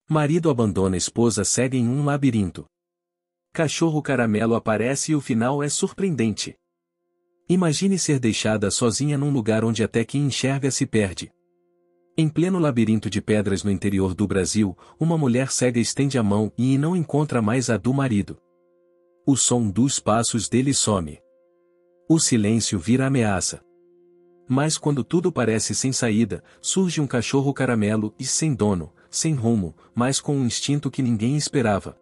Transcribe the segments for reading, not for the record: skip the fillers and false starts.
Marido abandona esposa cega em um labirinto. Cachorro caramelo aparece e o final é surpreendente. Imagine ser deixada sozinha num lugar onde até quem enxerga se perde. Em pleno labirinto de pedras no interior do Brasil, uma mulher cega estende a mão e não encontra mais a do marido. O som dos passos dele some. O silêncio vira ameaça. Mas quando tudo parece sem saída, surge um cachorro caramelo e sem dono, sem rumo, mas com um instinto que ninguém esperava.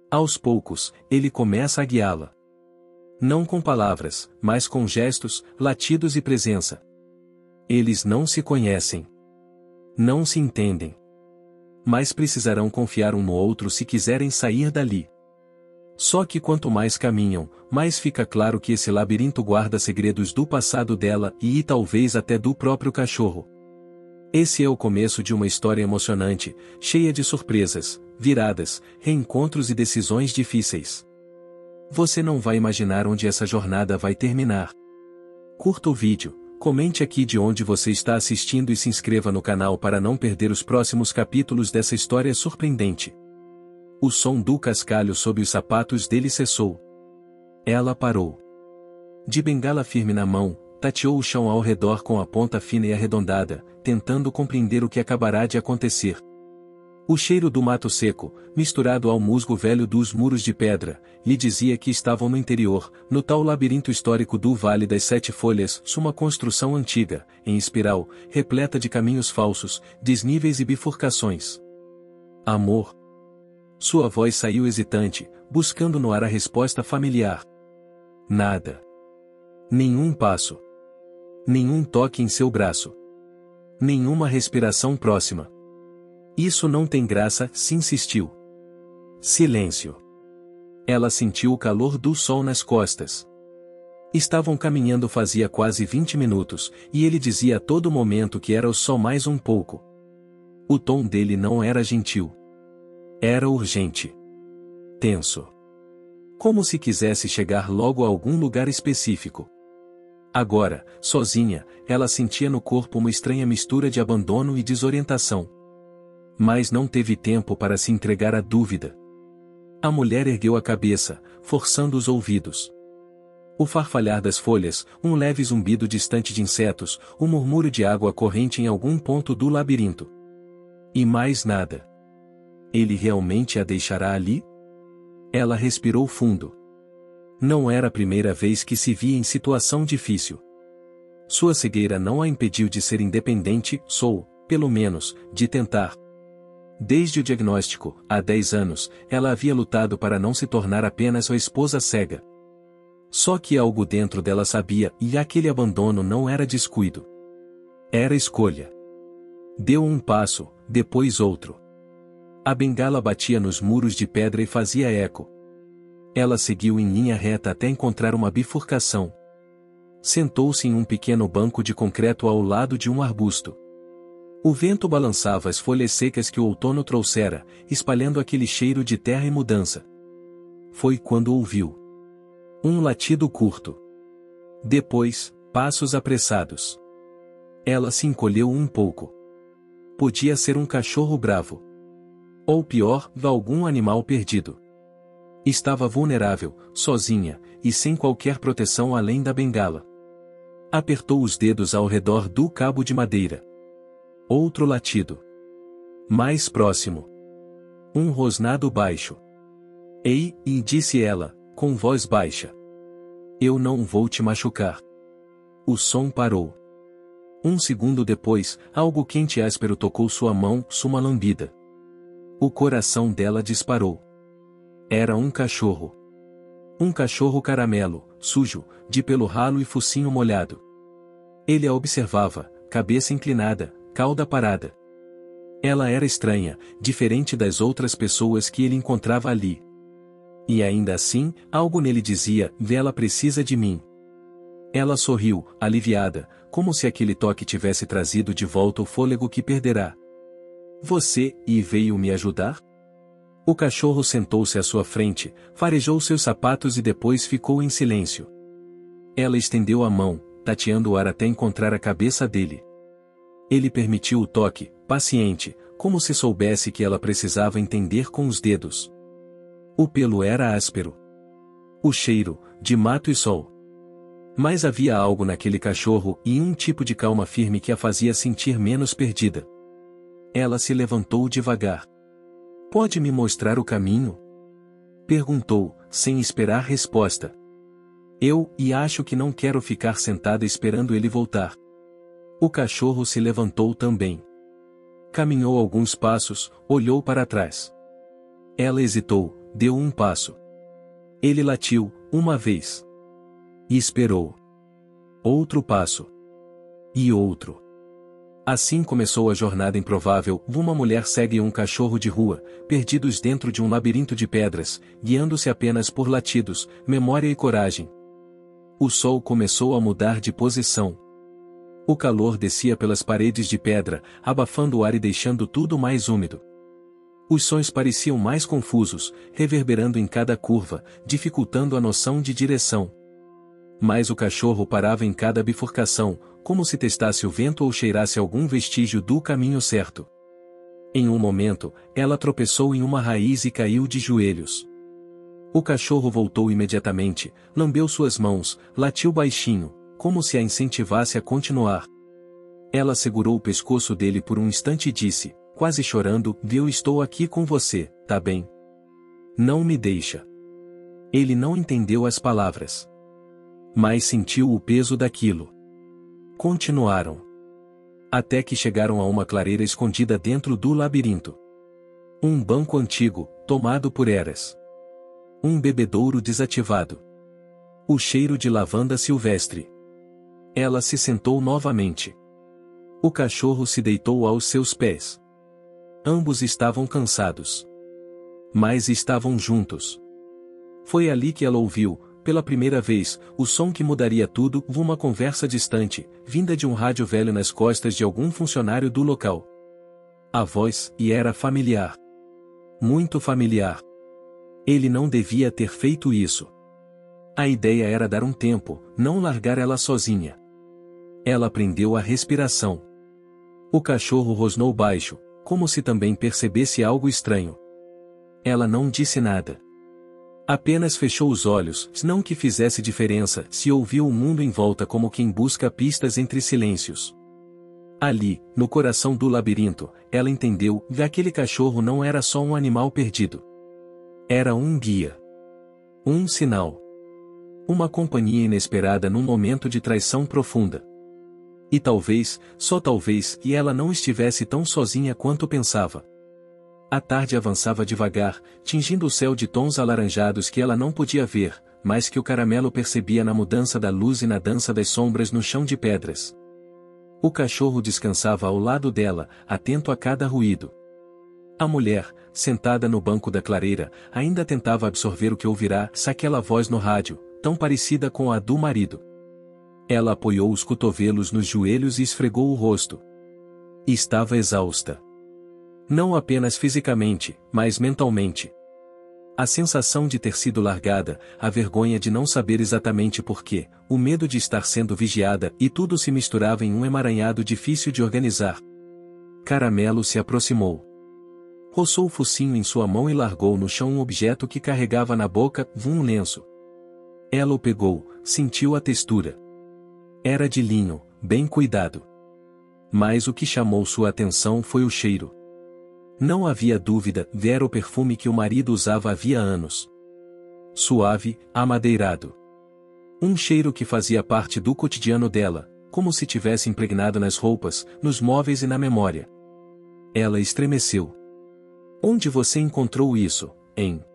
Aos poucos, ele começa a guiá-la. Não com palavras, mas com gestos, latidos e presença. Eles não se conhecem. Não se entendem. Mas precisarão confiar um no outro se quiserem sair dali. Só que quanto mais caminham, mais fica claro que esse labirinto guarda segredos do passado dela e talvez até do próprio cachorro. Esse é o começo de uma história emocionante, cheia de surpresas, viradas, reencontros e decisões difíceis. Você não vai imaginar onde essa jornada vai terminar. Curta o vídeo, comente aqui de onde você está assistindo e se inscreva no canal para não perder os próximos capítulos dessa história surpreendente. O som do cascalho sob os sapatos dele cessou. Ela parou. De bengala firme na mão, tateou o chão ao redor com a ponta fina e arredondada, tentando compreender o que acabará de acontecer. O cheiro do mato seco, misturado ao musgo velho dos muros de pedra, lhe dizia que estavam no interior, no tal labirinto histórico do Vale das Sete Folhas, uma construção antiga, em espiral, repleta de caminhos falsos, desníveis e bifurcações. Amor. Sua voz saiu hesitante, buscando no ar a resposta familiar. Nada. Nenhum passo. Nenhum toque em seu braço. Nenhuma respiração próxima. Isso não tem graça, se insistiu. Silêncio. Ela sentiu o calor do sol nas costas. Estavam caminhando fazia quase 20 minutos, e ele dizia a todo momento que era só mais um pouco. O tom dele não era gentil. Era urgente. Tenso. Como se quisesse chegar logo a algum lugar específico. Agora, sozinha, ela sentia no corpo uma estranha mistura de abandono e desorientação. Mas não teve tempo para se entregar à dúvida. A mulher ergueu a cabeça, forçando os ouvidos. O farfalhar das folhas, um leve zumbido distante de insetos, o murmúrio de água corrente em algum ponto do labirinto. E mais nada. Ele realmente a deixará ali? Ela respirou fundo. Não era a primeira vez que se via em situação difícil. Sua cegueira não a impediu de ser independente, pelo menos, de tentar. Desde o diagnóstico, há 10 anos, ela havia lutado para não se tornar apenas sua esposa cega. Só que algo dentro dela sabia, e aquele abandono não era descuido. Era escolha. Deu um passo, depois outro. A bengala batia nos muros de pedra e fazia eco. Ela seguiu em linha reta até encontrar uma bifurcação. Sentou-se em um pequeno banco de concreto ao lado de um arbusto. O vento balançava as folhas secas que o outono trouxera, espalhando aquele cheiro de terra e mudança. Foi quando ouviu um latido curto. Depois, passos apressados. Ela se encolheu um pouco. Podia ser um cachorro bravo. Ou pior, algum animal perdido. Estava vulnerável, sozinha, e sem qualquer proteção além da bengala. Apertou os dedos ao redor do cabo de madeira. Outro latido. Mais próximo. Um rosnado baixo. Ei, e disse ela, com voz baixa. Eu não vou te machucar. O som parou. Um segundo depois, algo quente e áspero tocou sua mão, uma lambida. O coração dela disparou. Era um cachorro. Um cachorro caramelo, sujo, de pelo ralo e focinho molhado. Ele a observava, cabeça inclinada, cauda parada. Ela era estranha, diferente das outras pessoas que ele encontrava ali. E ainda assim, algo nele dizia, ela precisa de mim. Ela sorriu, aliviada, como se aquele toque tivesse trazido de volta o fôlego que perderá. Você, veio me ajudar? O cachorro sentou-se à sua frente, farejou seus sapatos e depois ficou em silêncio. Ela estendeu a mão, tateando o ar até encontrar a cabeça dele. Ele permitiu o toque, paciente, como se soubesse que ela precisava entender com os dedos. O pelo era áspero. O cheiro, de mato e sol. Mas havia algo naquele cachorro e um tipo de calma firme que a fazia sentir menos perdida. Ela se levantou devagar. "Pode me mostrar o caminho?" perguntou, sem esperar resposta. Acho que não quero ficar sentada esperando ele voltar." O cachorro se levantou também. Caminhou alguns passos, olhou para trás. Ela hesitou, deu um passo. Ele latiu, uma vez. E esperou. Outro passo. E outro. Assim começou a jornada improvável. Uma mulher segue um cachorro de rua, perdidos dentro de um labirinto de pedras, guiando-se apenas por latidos, memória e coragem. O sol começou a mudar de posição. O calor descia pelas paredes de pedra, abafando o ar e deixando tudo mais úmido. Os sons pareciam mais confusos, reverberando em cada curva, dificultando a noção de direção. Mas o cachorro parava em cada bifurcação, como se testasse o vento ou cheirasse algum vestígio do caminho certo. Em um momento, ela tropeçou em uma raiz e caiu de joelhos. O cachorro voltou imediatamente, lambeu suas mãos, latiu baixinho, como se a incentivasse a continuar. Ela segurou o pescoço dele por um instante e disse, quase chorando, "Eu estou aqui com você, tá bem? Não me deixa." Ele não entendeu as palavras. Mas sentiu o peso daquilo. Continuaram. Até que chegaram a uma clareira escondida dentro do labirinto. Um banco antigo, tomado por eras. Um bebedouro desativado. O cheiro de lavanda silvestre. Ela se sentou novamente. O cachorro se deitou aos seus pés. Ambos estavam cansados. Mas estavam juntos. Foi ali que ela ouviu, pela primeira vez, o som que mudaria tudo, uma conversa distante, vinda de um rádio velho nas costas de algum funcionário do local. A voz, e era familiar. Muito familiar. Ele não devia ter feito isso. A ideia era dar um tempo, não largar ela sozinha. Ela prendeu a respiração. O cachorro rosnou baixo, como se também percebesse algo estranho. Ela não disse nada. Apenas fechou os olhos, não que fizesse diferença, se ouviu o mundo em volta como quem busca pistas entre silêncios. Ali, no coração do labirinto, ela entendeu que aquele cachorro não era só um animal perdido. Era um guia. Um sinal. Uma companhia inesperada num momento de traição profunda. E talvez, só talvez, ela não estivesse tão sozinha quanto pensava. A tarde avançava devagar, tingindo o céu de tons alaranjados que ela não podia ver, mas que o caramelo percebia na mudança da luz e na dança das sombras no chão de pedras. O cachorro descansava ao lado dela, atento a cada ruído. A mulher, sentada no banco da clareira, ainda tentava absorver o que ouvirá, aquela voz no rádio, tão parecida com a do marido. Ela apoiou os cotovelos nos joelhos e esfregou o rosto. Estava exausta. Não apenas fisicamente, mas mentalmente. A sensação de ter sido largada, a vergonha de não saber exatamente porquê, o medo de estar sendo vigiada e tudo se misturava em um emaranhado difícil de organizar. Caramelo se aproximou. Roçou o focinho em sua mão e largou no chão um objeto que carregava na boca, um lenço. Ela o pegou, sentiu a textura. Era de linho, bem cuidado. Mas o que chamou sua atenção foi o cheiro. Não havia dúvida, era o perfume que o marido usava havia anos. Suave, amadeirado. Um cheiro que fazia parte do cotidiano dela, como se tivesse impregnado nas roupas, nos móveis e na memória. Ela estremeceu. "Onde você encontrou isso, hein?"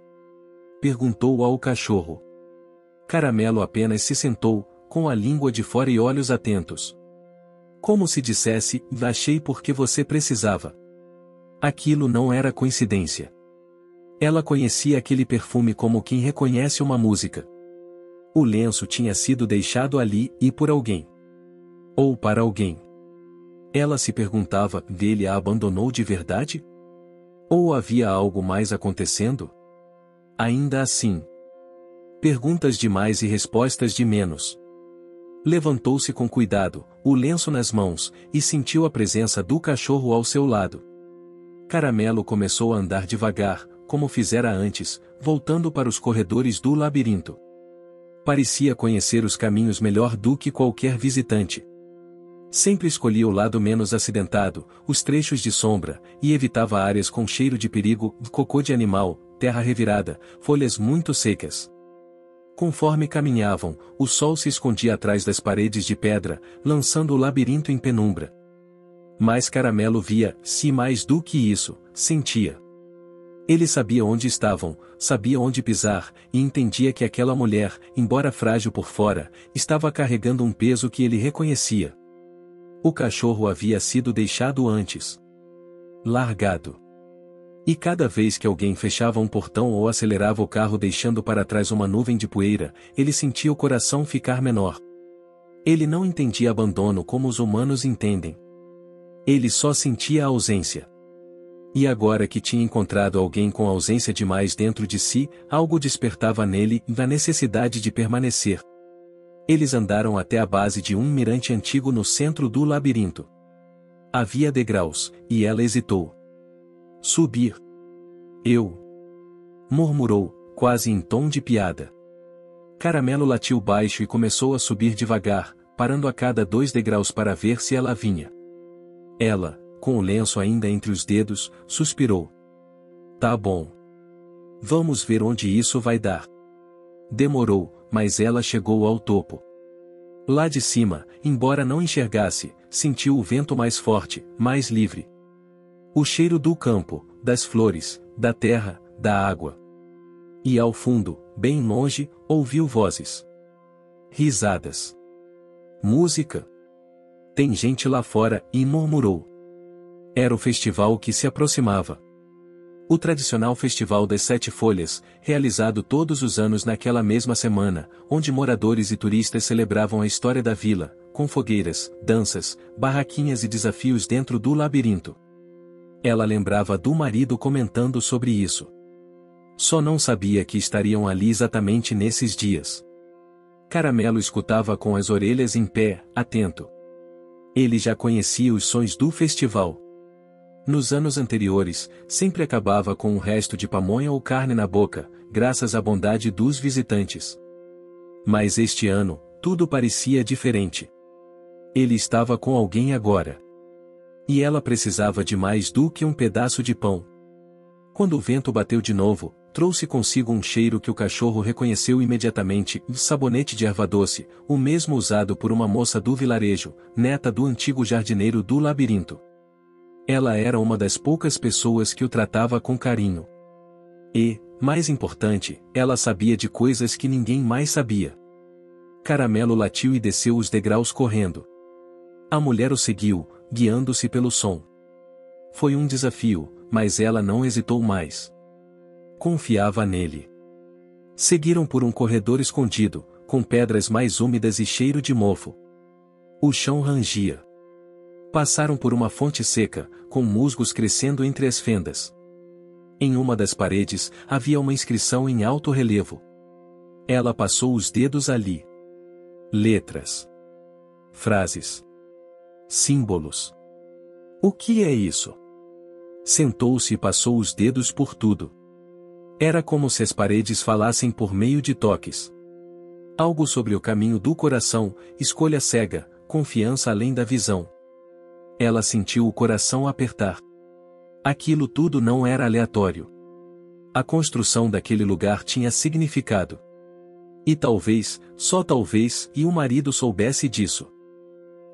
perguntou ao cachorro. Caramelo apenas se sentou, com a língua de fora e olhos atentos. Como se dissesse, "Achei porque você precisava." Aquilo não era coincidência. Ela conhecia aquele perfume como quem reconhece uma música. O lenço tinha sido deixado ali, e por alguém. Ou para alguém. Ela se perguntava, ele a abandonou de verdade? Ou havia algo mais acontecendo? Ainda assim. Perguntas de mais e respostas de menos. Levantou-se com cuidado, o lenço nas mãos, e sentiu a presença do cachorro ao seu lado. Caramelo começou a andar devagar, como fizera antes, voltando para os corredores do labirinto. Parecia conhecer os caminhos melhor do que qualquer visitante. Sempre escolhia o lado menos acidentado, os trechos de sombra, e evitava áreas com cheiro de perigo, cocô de animal, terra revirada, folhas muito secas. Conforme caminhavam, o sol se escondia atrás das paredes de pedra, lançando o labirinto em penumbra. Mas Caramelo via, se mais do que isso, sentia. Ele sabia onde estavam, sabia onde pisar, e entendia que aquela mulher, embora frágil por fora, estava carregando um peso que ele reconhecia. O cachorro havia sido deixado antes. Largado. E cada vez que alguém fechava um portão ou acelerava o carro deixando para trás uma nuvem de poeira, ele sentia o coração ficar menor. Ele não entendia abandono como os humanos entendem. Ele só sentia a ausência. E agora que tinha encontrado alguém com ausência demais dentro de si, algo despertava nele a necessidade de permanecer. Eles andaram até a base de um mirante antigo no centro do labirinto. Havia degraus, e ela hesitou. Subir. Eu. Murmurou, quase em tom de piada. Caramelo latiu baixo e começou a subir devagar, parando a cada 2 degraus para ver se ela vinha. Ela, com o lenço ainda entre os dedos, suspirou. Tá bom. Vamos ver onde isso vai dar. Demorou, mas ela chegou ao topo. Lá de cima, embora não enxergasse, sentiu o vento mais forte, mais livre. O cheiro do campo, das flores, da terra, da água. E ao fundo, bem longe, ouviu vozes. Risadas. Música. Tem gente lá fora, e murmurou. Era o festival que se aproximava. O tradicional Festival das 7 Folhas, realizado todos os anos naquela mesma semana, onde moradores e turistas celebravam a história da vila, com fogueiras, danças, barraquinhas e desafios dentro do labirinto. Ela lembrava do marido comentando sobre isso. Só não sabia que estariam ali exatamente nesses dias. Caramelo escutava com as orelhas em pé, atento. Ele já conhecia os sons do festival. Nos anos anteriores, sempre acabava com um resto de pamonha ou carne na boca, graças à bondade dos visitantes. Mas este ano, tudo parecia diferente. Ele estava com alguém agora. E ela precisava de mais do que um pedaço de pão. Quando o vento bateu de novo, trouxe consigo um cheiro que o cachorro reconheceu imediatamente, sabonete de erva doce, o mesmo usado por uma moça do vilarejo, neta do antigo jardineiro do labirinto. Ela era uma das poucas pessoas que o tratava com carinho. E, mais importante, ela sabia de coisas que ninguém mais sabia. Caramelo latiu e desceu os degraus correndo. A mulher o seguiu, guiando-se pelo som. Foi um desafio, mas ela não hesitou mais. Confiava nele. Seguiram por um corredor escondido, com pedras mais úmidas e cheiro de mofo. O chão rangia. Passaram por uma fonte seca, com musgos crescendo entre as fendas. Em uma das paredes, havia uma inscrição em alto relevo. Ela passou os dedos ali. Letras. Frases. Símbolos. O que é isso? Sentou-se e passou os dedos por tudo. Era como se as paredes falassem por meio de toques. Algo sobre o caminho do coração, escolha cega, confiança além da visão. Ela sentiu o coração apertar. Aquilo tudo não era aleatório. A construção daquele lugar tinha significado. E talvez, só talvez, o marido soubesse disso.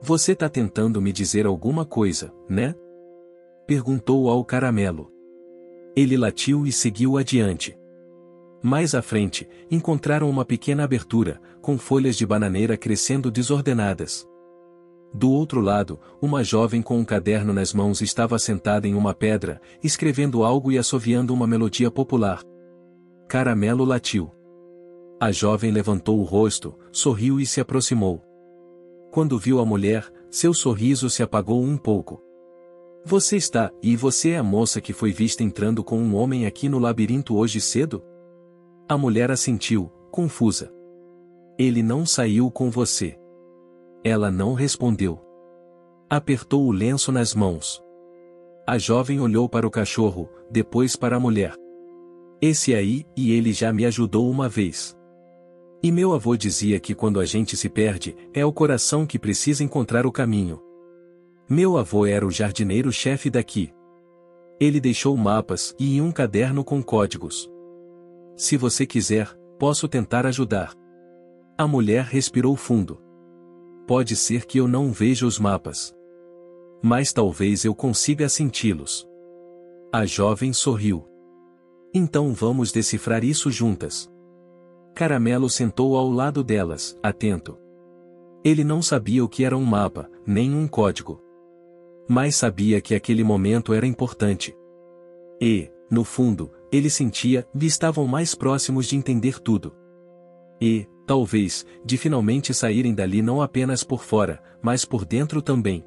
Você tá tentando me dizer alguma coisa, né? Perguntou ao Caramelo. Ele latiu e seguiu adiante. Mais à frente, encontraram uma pequena abertura, com folhas de bananeira crescendo desordenadas. Do outro lado, uma jovem com um caderno nas mãos estava sentada em uma pedra, escrevendo algo e assoviando uma melodia popular. Caramelo latiu. A jovem levantou o rosto, sorriu e se aproximou. Quando viu a mulher, seu sorriso se apagou um pouco. Você é a moça que foi vista entrando com um homem aqui no labirinto hoje cedo? A mulher assentiu, confusa. Ele não saiu com você. Ela não respondeu. Apertou o lenço nas mãos. A jovem olhou para o cachorro, depois para a mulher. Esse aí, e ele já me ajudou uma vez. E meu avô dizia que quando a gente se perde, é o coração que precisa encontrar o caminho. Meu avô era o jardineiro-chefe daqui. Ele deixou mapas e um caderno com códigos. Se você quiser, posso tentar ajudar. A mulher respirou fundo. Pode ser que eu não veja os mapas. Mas talvez eu consiga senti-los. A jovem sorriu. Então vamos decifrar isso juntas. Caramelo sentou ao lado delas, atento. Ele não sabia o que era um mapa, nem um código. Mas sabia que aquele momento era importante. E, no fundo, ele sentia que estavam mais próximos de entender tudo. E, talvez, de finalmente saírem dali não apenas por fora, mas por dentro também.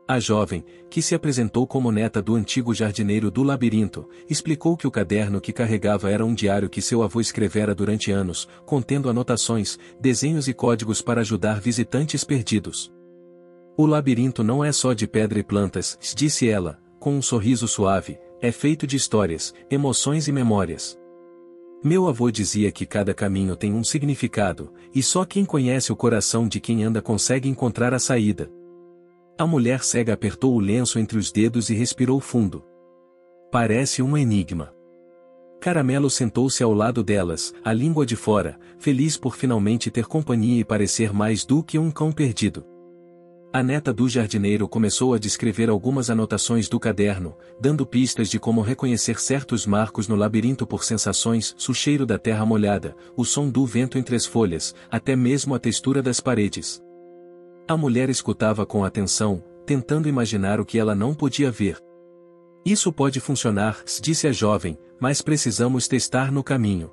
A jovem, que se apresentou como neta do antigo jardineiro do labirinto, explicou que o caderno que carregava era um diário que seu avô escrevera durante anos, contendo anotações, desenhos e códigos para ajudar visitantes perdidos. O labirinto não é só de pedra e plantas, disse ela, com um sorriso suave, é feito de histórias, emoções e memórias. Meu avô dizia que cada caminho tem um significado, e só quem conhece o coração de quem anda consegue encontrar a saída. A mulher cega apertou o lenço entre os dedos e respirou fundo. Parece um enigma. Caramelo sentou-se ao lado delas, a língua de fora, feliz por finalmente ter companhia e parecer mais do que um cão perdido. A neta do jardineiro começou a descrever algumas anotações do caderno, dando pistas de como reconhecer certos marcos no labirinto por sensações, o cheiro da terra molhada, o som do vento entre as folhas, até mesmo a textura das paredes. A mulher escutava com atenção, tentando imaginar o que ela não podia ver. Isso pode funcionar, disse a jovem, mas precisamos testar no caminho.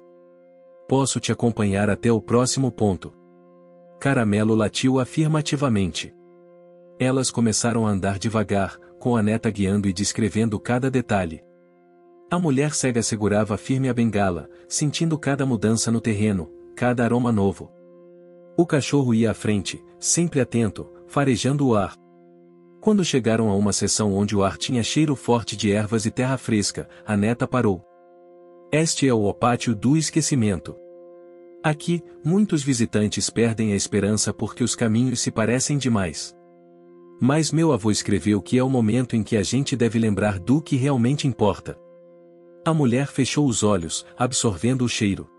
Posso te acompanhar até o próximo ponto. Caramelo latiu afirmativamente. Elas começaram a andar devagar, com a neta guiando e descrevendo cada detalhe. A mulher cega segurava firme a bengala, sentindo cada mudança no terreno, cada aroma novo. O cachorro ia à frente, sempre atento, farejando o ar. Quando chegaram a uma seção onde o ar tinha cheiro forte de ervas e terra fresca, a neta parou. Este é o pátio do esquecimento. Aqui, muitos visitantes perdem a esperança porque os caminhos se parecem demais. Mas meu avô escreveu que é o momento em que a gente deve lembrar do que realmente importa. A mulher fechou os olhos, absorvendo o cheiro.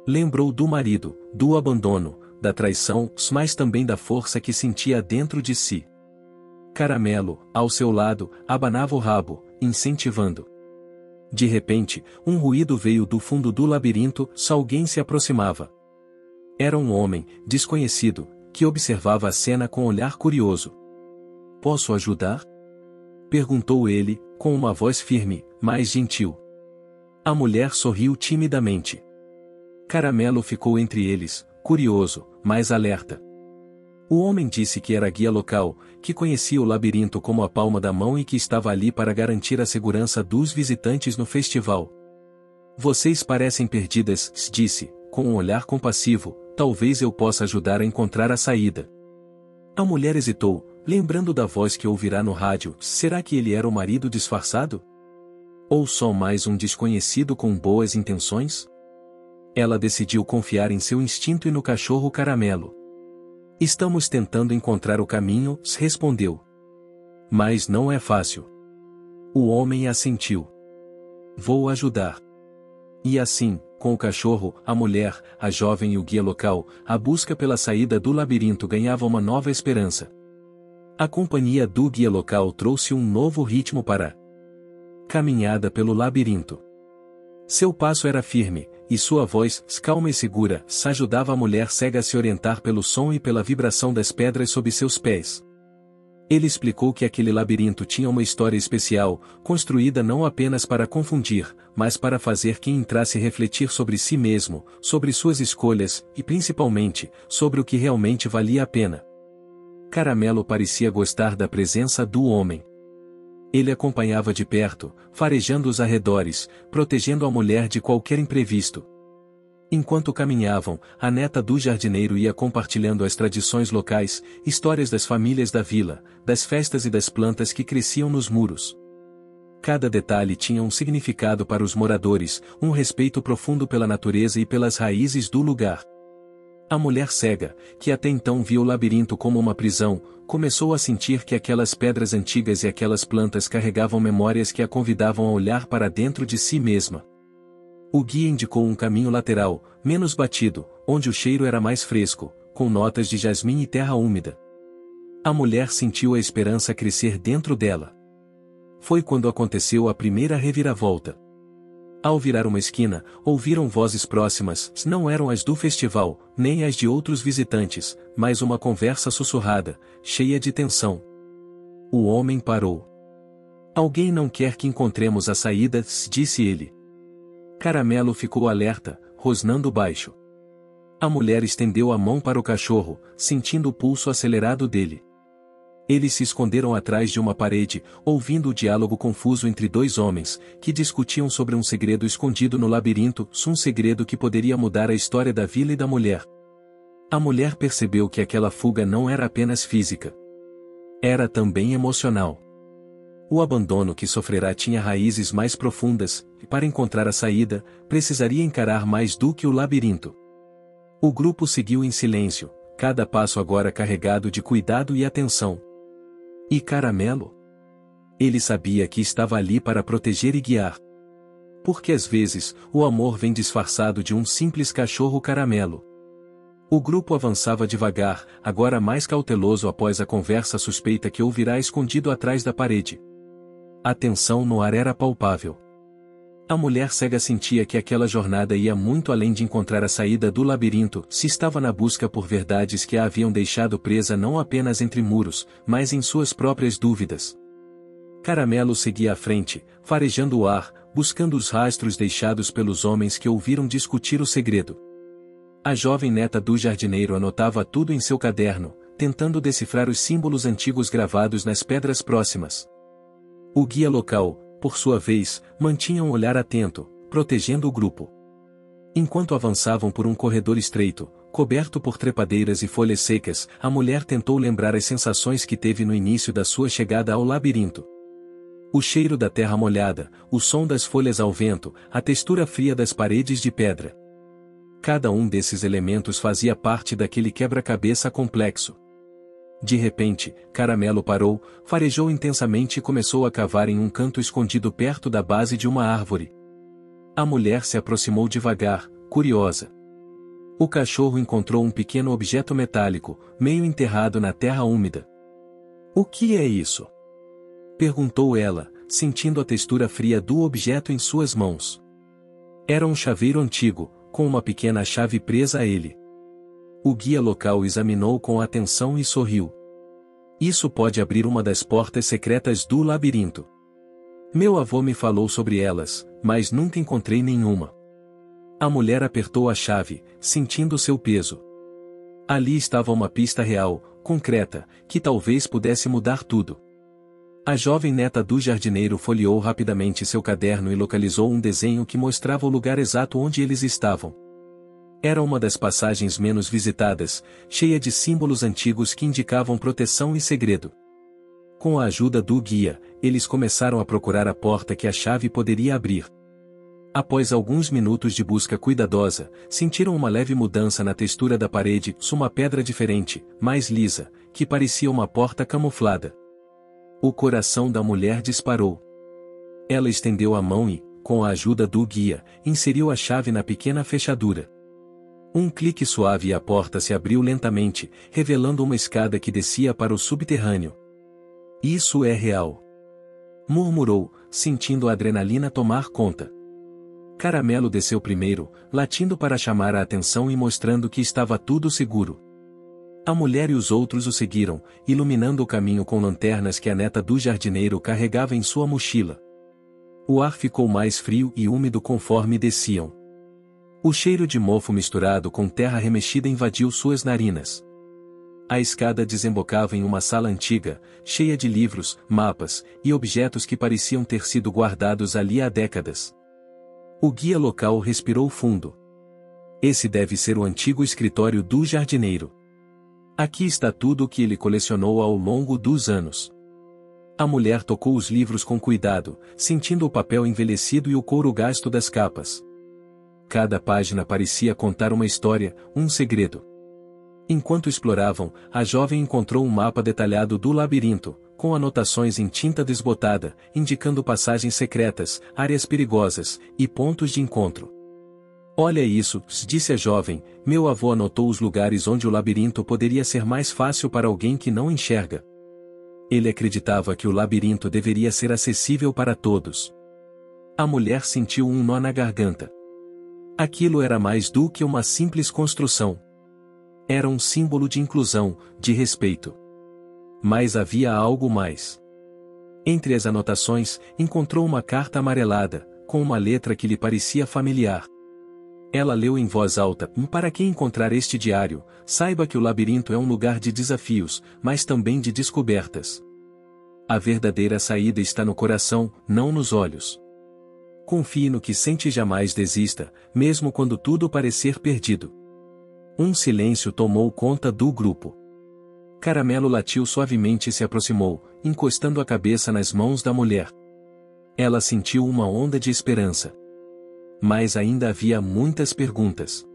Lembrou do marido, do abandono, da traição, mas também da força que sentia dentro de si. Caramelo, ao seu lado, abanava o rabo, incentivando. De repente, um ruído veio do fundo do labirinto, alguém se aproximava. Era um homem, desconhecido, que observava a cena com olhar curioso. Posso ajudar? Perguntou ele, com uma voz firme, mas gentil. A mulher sorriu timidamente. Caramelo ficou entre eles, curioso, mas alerta. O homem disse que era guia local, que conhecia o labirinto como a palma da mão e que estava ali para garantir a segurança dos visitantes no festival. Vocês parecem perdidas, disse, com um olhar compassivo, talvez eu possa ajudar a encontrar a saída. A mulher hesitou, lembrando da voz que ouvirá no rádio, será que ele era o marido disfarçado? Ou só mais um desconhecido com boas intenções? Ela decidiu confiar em seu instinto e no cachorro Caramelo. Estamos tentando encontrar o caminho, respondeu. Mas não é fácil. O homem assentiu. Vou ajudar. E assim, com o cachorro, a mulher, a jovem e o guia local, a busca pela saída do labirinto ganhava uma nova esperança. A companhia do guia local trouxe um novo ritmo para a caminhada pelo labirinto. Seu passo era firme, e sua voz, calma e segura, ajudava a mulher cega a se orientar pelo som e pela vibração das pedras sob seus pés. Ele explicou que aquele labirinto tinha uma história especial, construída não apenas para confundir, mas para fazer quem entrasse refletir sobre si mesmo, sobre suas escolhas, e principalmente, sobre o que realmente valia a pena. Caramelo parecia gostar da presença do homem. Ele acompanhava de perto, farejando os arredores, protegendo a mulher de qualquer imprevisto. Enquanto caminhavam, a neta do jardineiro ia compartilhando as tradições locais, histórias das famílias da vila, das festas e das plantas que cresciam nos muros. Cada detalhe tinha um significado para os moradores, um respeito profundo pela natureza e pelas raízes do lugar. A mulher cega, que até então via o labirinto como uma prisão, começou a sentir que aquelas pedras antigas e aquelas plantas carregavam memórias que a convidavam a olhar para dentro de si mesma. O guia indicou um caminho lateral, menos batido, onde o cheiro era mais fresco, com notas de jasmim e terra úmida. A mulher sentiu a esperança crescer dentro dela. Foi quando aconteceu a primeira reviravolta. Ao virar uma esquina, ouviram vozes próximas, não eram as do festival, nem as de outros visitantes, mas uma conversa sussurrada, cheia de tensão. O homem parou. Alguém não quer que encontremos a saída, disse ele. Caramelo ficou alerta, rosnando baixo. A mulher estendeu a mão para o cachorro, sentindo o pulso acelerado dele. Eles se esconderam atrás de uma parede, ouvindo o diálogo confuso entre dois homens, que discutiam sobre um segredo escondido no labirinto, um segredo que poderia mudar a história da vila e da mulher. A mulher percebeu que aquela fuga não era apenas física. Era também emocional. O abandono que sofrerá tinha raízes mais profundas, e para encontrar a saída, precisaria encarar mais do que o labirinto. O grupo seguiu em silêncio, cada passo agora carregado de cuidado e atenção. E Caramelo? Ele sabia que estava ali para proteger e guiar. Porque às vezes, o amor vem disfarçado de um simples cachorro caramelo. O grupo avançava devagar, agora mais cauteloso após a conversa suspeita que ouvirá escondido atrás da parede. A tensão no ar era palpável. A mulher cega sentia que aquela jornada ia muito além de encontrar a saída do labirinto, se estava na busca por verdades que a haviam deixado presa não apenas entre muros, mas em suas próprias dúvidas. Caramelo seguia à frente, farejando o ar, buscando os rastros deixados pelos homens que ouviram discutir o segredo. A jovem neta do jardineiro anotava tudo em seu caderno, tentando decifrar os símbolos antigos gravados nas pedras próximas. O guia local, por sua vez, mantinha um olhar atento, protegendo o grupo. Enquanto avançavam por um corredor estreito, coberto por trepadeiras e folhas secas, a mulher tentou lembrar as sensações que teve no início da sua chegada ao labirinto. O cheiro da terra molhada, o som das folhas ao vento, a textura fria das paredes de pedra. Cada um desses elementos fazia parte daquele quebra-cabeça complexo. De repente, Caramelo parou, farejou intensamente e começou a cavar em um canto escondido perto da base de uma árvore. A mulher se aproximou devagar, curiosa. O cachorro encontrou um pequeno objeto metálico, meio enterrado na terra úmida. "O que é isso?" perguntou ela, sentindo a textura fria do objeto em suas mãos. Era um chaveiro antigo, com uma pequena chave presa a ele. O guia local examinou com atenção e sorriu. "Isso pode abrir uma das portas secretas do labirinto. Meu avô me falou sobre elas, mas nunca encontrei nenhuma." A mulher apertou a chave, sentindo seu peso. Ali estava uma pista real, concreta, que talvez pudesse mudar tudo. A jovem neta do jardineiro folheou rapidamente seu caderno e localizou um desenho que mostrava o lugar exato onde eles estavam. Era uma das passagens menos visitadas, cheia de símbolos antigos que indicavam proteção e segredo. Com a ajuda do guia, eles começaram a procurar a porta que a chave poderia abrir. Após alguns minutos de busca cuidadosa, sentiram uma leve mudança na textura da parede, uma pedra diferente, mais lisa, que parecia uma porta camuflada. O coração da mulher disparou. Ela estendeu a mão e, com a ajuda do guia, inseriu a chave na pequena fechadura. Um clique suave e a porta se abriu lentamente, revelando uma escada que descia para o subterrâneo. "Isso é real", murmurou, sentindo a adrenalina tomar conta. Caramelo desceu primeiro, latindo para chamar a atenção e mostrando que estava tudo seguro. A mulher e os outros o seguiram, iluminando o caminho com lanternas que a neta do jardineiro carregava em sua mochila. O ar ficou mais frio e úmido conforme desciam. O cheiro de mofo misturado com terra remexida invadiu suas narinas. A escada desembocava em uma sala antiga, cheia de livros, mapas e objetos que pareciam ter sido guardados ali há décadas. O guia local respirou fundo. Esse deve ser o antigo escritório do jardineiro. Aqui está tudo o que ele colecionou ao longo dos anos. A mulher tocou os livros com cuidado, sentindo o papel envelhecido e o couro gasto das capas. Cada página parecia contar uma história, um segredo. Enquanto exploravam, a jovem encontrou um mapa detalhado do labirinto, com anotações em tinta desbotada, indicando passagens secretas, áreas perigosas e pontos de encontro. Olha isso, disse a jovem, meu avô anotou os lugares onde o labirinto poderia ser mais fácil para alguém que não enxerga. Ele acreditava que o labirinto deveria ser acessível para todos. A mulher sentiu um nó na garganta. Aquilo era mais do que uma simples construção. Era um símbolo de inclusão, de respeito. Mas havia algo mais. Entre as anotações, encontrou uma carta amarelada, com uma letra que lhe parecia familiar. Ela leu em voz alta: para quem encontrar este diário, saiba que o labirinto é um lugar de desafios, mas também de descobertas. A verdadeira saída está no coração, não nos olhos. Confie no que sente e jamais desista, mesmo quando tudo parecer perdido. Um silêncio tomou conta do grupo. Caramelo latiu suavemente e se aproximou, encostando a cabeça nas mãos da mulher. Ela sentiu uma onda de esperança. Mas ainda havia muitas perguntas.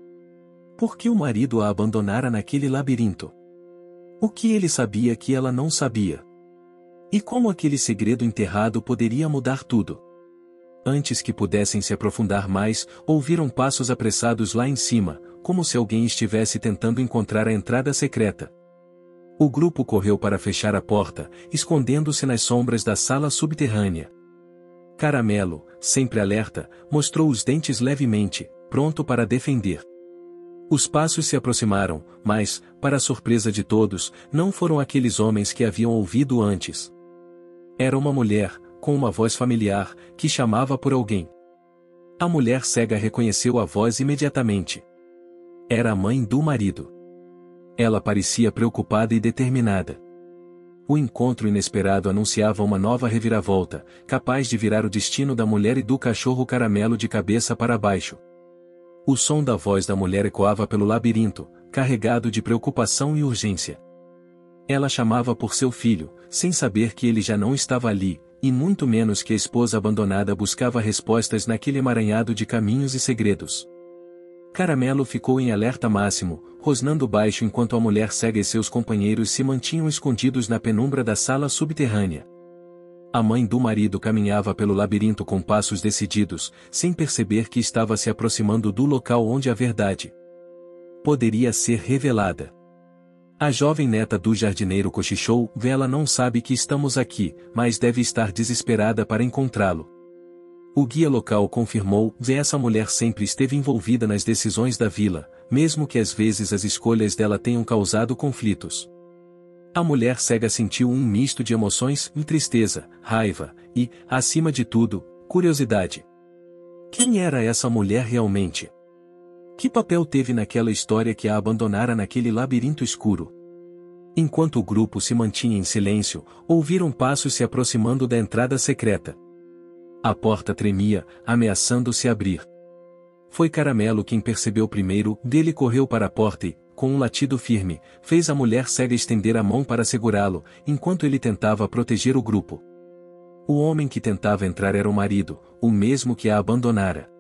Por que o marido a abandonara naquele labirinto? O que ele sabia que ela não sabia? E como aquele segredo enterrado poderia mudar tudo? Antes que pudessem se aprofundar mais, ouviram passos apressados lá em cima, como se alguém estivesse tentando encontrar a entrada secreta. O grupo correu para fechar a porta, escondendo-se nas sombras da sala subterrânea. Caramelo, sempre alerta, mostrou os dentes levemente, pronto para defender. Os passos se aproximaram, mas, para a surpresa de todos, não foram aqueles homens que haviam ouvido antes. Era uma mulher, com uma voz familiar, que chamava por alguém. A mulher cega reconheceu a voz imediatamente. Era a mãe do marido. Ela parecia preocupada e determinada. O encontro inesperado anunciava uma nova reviravolta, capaz de virar o destino da mulher e do cachorro Caramelo de cabeça para baixo. O som da voz da mulher ecoava pelo labirinto, carregado de preocupação e urgência. Ela chamava por seu filho, sem saber que ele já não estava ali, e muito menos que a esposa abandonada buscava respostas naquele emaranhado de caminhos e segredos. Caramelo ficou em alerta máximo, rosnando baixo enquanto a mulher cega e seus companheiros se mantinham escondidos na penumbra da sala subterrânea. A mãe do marido caminhava pelo labirinto com passos decididos, sem perceber que estava se aproximando do local onde a verdade poderia ser revelada. A jovem neta do jardineiro cochichou: ela não sabe que estamos aqui, mas deve estar desesperada para encontrá-lo. O guia local confirmou: essa mulher sempre esteve envolvida nas decisões da vila, mesmo que às vezes as escolhas dela tenham causado conflitos. A mulher cega sentiu um misto de emoções, tristeza, raiva e, acima de tudo, curiosidade. Quem era essa mulher realmente? Que papel teve naquela história que a abandonara naquele labirinto escuro? Enquanto o grupo se mantinha em silêncio, ouviram passos se aproximando da entrada secreta. A porta tremia, ameaçando se abrir. Foi Caramelo quem percebeu primeiro, dele correu para a porta e, com um latido firme, fez a mulher cega estender a mão para segurá-lo, enquanto ele tentava proteger o grupo. O homem que tentava entrar era o marido, o mesmo que a abandonara.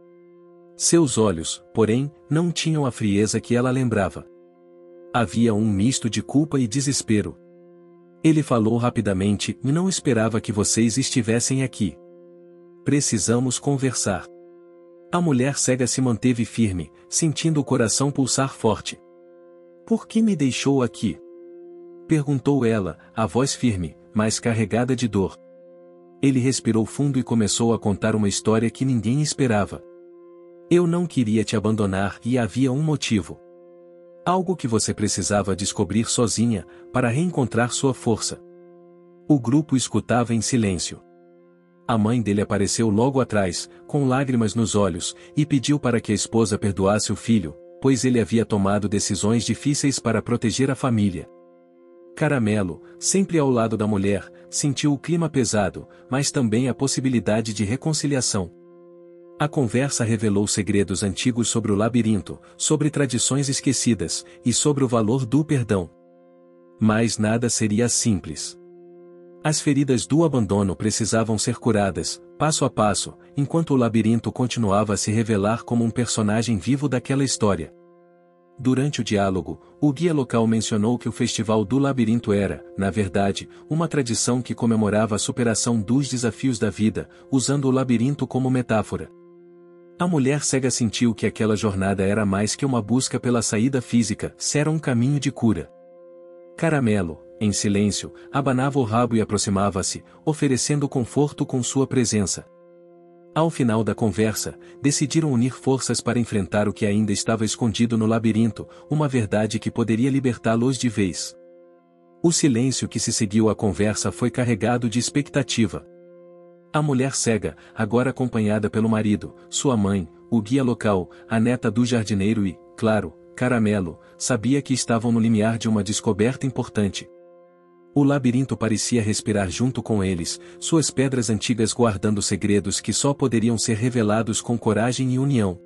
Seus olhos, porém, não tinham a frieza que ela lembrava. Havia um misto de culpa e desespero. Ele falou rapidamente: não esperava que vocês estivessem aqui. Precisamos conversar. A mulher cega se manteve firme, sentindo o coração pulsar forte. Por que me deixou aqui? Perguntou ela, a voz firme, mas carregada de dor. Ele respirou fundo e começou a contar uma história que ninguém esperava. Eu não queria te abandonar e havia um motivo. Algo que você precisava descobrir sozinha, para reencontrar sua força. O grupo escutava em silêncio. A mãe dele apareceu logo atrás, com lágrimas nos olhos, e pediu para que a esposa perdoasse o filho, pois ele havia tomado decisões difíceis para proteger a família. Caramelo, sempre ao lado da mulher, sentiu o clima pesado, mas também a possibilidade de reconciliação. A conversa revelou segredos antigos sobre o labirinto, sobre tradições esquecidas, e sobre o valor do perdão. Mas nada seria simples. As feridas do abandono precisavam ser curadas, passo a passo, enquanto o labirinto continuava a se revelar como um personagem vivo daquela história. Durante o diálogo, o guia local mencionou que o Festival do Labirinto era, na verdade, uma tradição que comemorava a superação dos desafios da vida, usando o labirinto como metáfora. A mulher cega sentiu que aquela jornada era mais que uma busca pela saída física, era um caminho de cura. Caramelo, em silêncio, abanava o rabo e aproximava-se, oferecendo conforto com sua presença. Ao final da conversa, decidiram unir forças para enfrentar o que ainda estava escondido no labirinto, uma verdade que poderia libertá-los de vez. O silêncio que se seguiu à conversa foi carregado de expectativa. A mulher cega, agora acompanhada pelo marido, sua mãe, o guia local, a neta do jardineiro e, claro, Caramelo, sabia que estavam no limiar de uma descoberta importante. O labirinto parecia respirar junto com eles, suas pedras antigas guardando segredos que só poderiam ser revelados com coragem e união.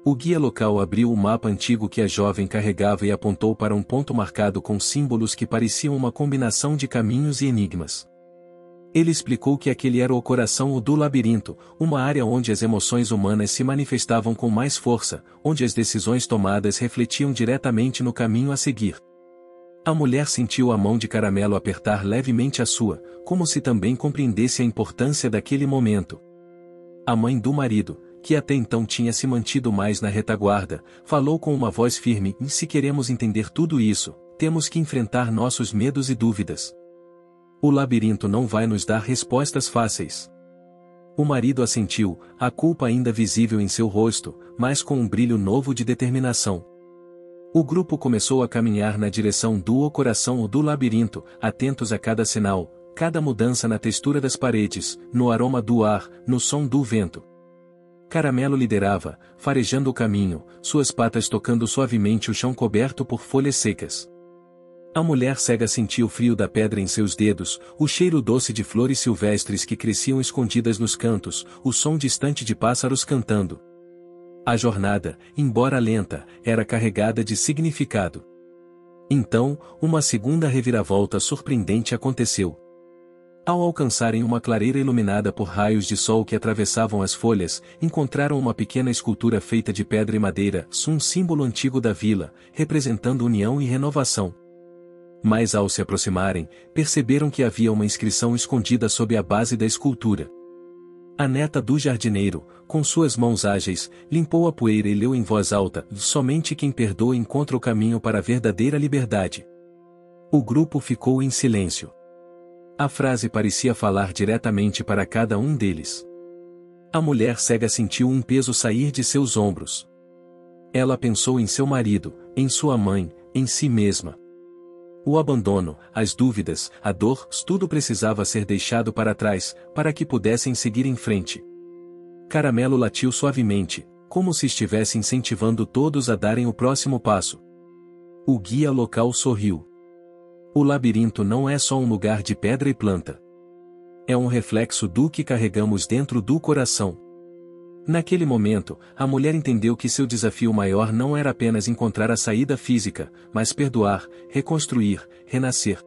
O guia local abriu o mapa antigo que a jovem carregava e apontou para um ponto marcado com símbolos que pareciam uma combinação de caminhos e enigmas. Ele explicou que aquele era o coração do labirinto, uma área onde as emoções humanas se manifestavam com mais força, onde as decisões tomadas refletiam diretamente no caminho a seguir. A mulher sentiu a mão de Caramelo apertar levemente a sua, como se também compreendesse a importância daquele momento. A mãe do marido, que até então tinha se mantido mais na retaguarda, falou com uma voz firme: "E se queremos entender tudo isso, temos que enfrentar nossos medos e dúvidas. O labirinto não vai nos dar respostas fáceis." O marido assentiu, a culpa ainda visível em seu rosto, mas com um brilho novo de determinação. O grupo começou a caminhar na direção do coração do labirinto, atentos a cada sinal, cada mudança na textura das paredes, no aroma do ar, no som do vento. Caramelo liderava, farejando o caminho, suas patas tocando suavemente o chão coberto por folhas secas. A mulher cega sentia o frio da pedra em seus dedos, o cheiro doce de flores silvestres que cresciam escondidas nos cantos, o som distante de pássaros cantando. A jornada, embora lenta, era carregada de significado. Então, uma segunda reviravolta surpreendente aconteceu. Ao alcançarem uma clareira iluminada por raios de sol que atravessavam as folhas, encontraram uma pequena escultura feita de pedra e madeira, um símbolo antigo da vila, representando união e renovação. Mas ao se aproximarem, perceberam que havia uma inscrição escondida sob a base da escultura. A neta do jardineiro, com suas mãos ágeis, limpou a poeira e leu em voz alta: "Somente quem perdoa encontra o caminho para a verdadeira liberdade." O grupo ficou em silêncio. A frase parecia falar diretamente para cada um deles. A mulher cega sentiu um peso sair de seus ombros. Ela pensou em seu marido, em sua mãe, em si mesma. O abandono, as dúvidas, a dor, tudo precisava ser deixado para trás, para que pudessem seguir em frente. Caramelo latiu suavemente, como se estivesse incentivando todos a darem o próximo passo. O guia local sorriu. O labirinto não é só um lugar de pedra e planta. É um reflexo do que carregamos dentro do coração. Naquele momento, a mulher entendeu que seu desafio maior não era apenas encontrar a saída física, mas perdoar, reconstruir, renascer.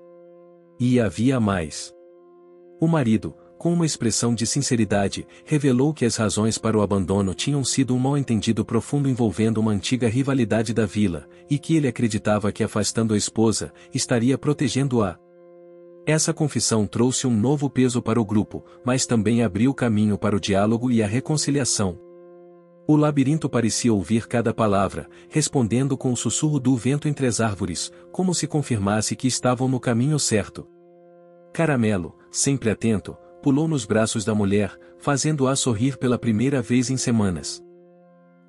E havia mais. O marido, com uma expressão de sinceridade, revelou que as razões para o abandono tinham sido um mal-entendido profundo envolvendo uma antiga rivalidade da vila, e que ele acreditava que afastando a esposa, estaria protegendo-a. Essa confissão trouxe um novo peso para o grupo, mas também abriu caminho para o diálogo e a reconciliação. O labirinto parecia ouvir cada palavra, respondendo com o sussurro do vento entre as árvores, como se confirmasse que estavam no caminho certo. Caramelo, sempre atento, pulou nos braços da mulher, fazendo-a sorrir pela primeira vez em semanas.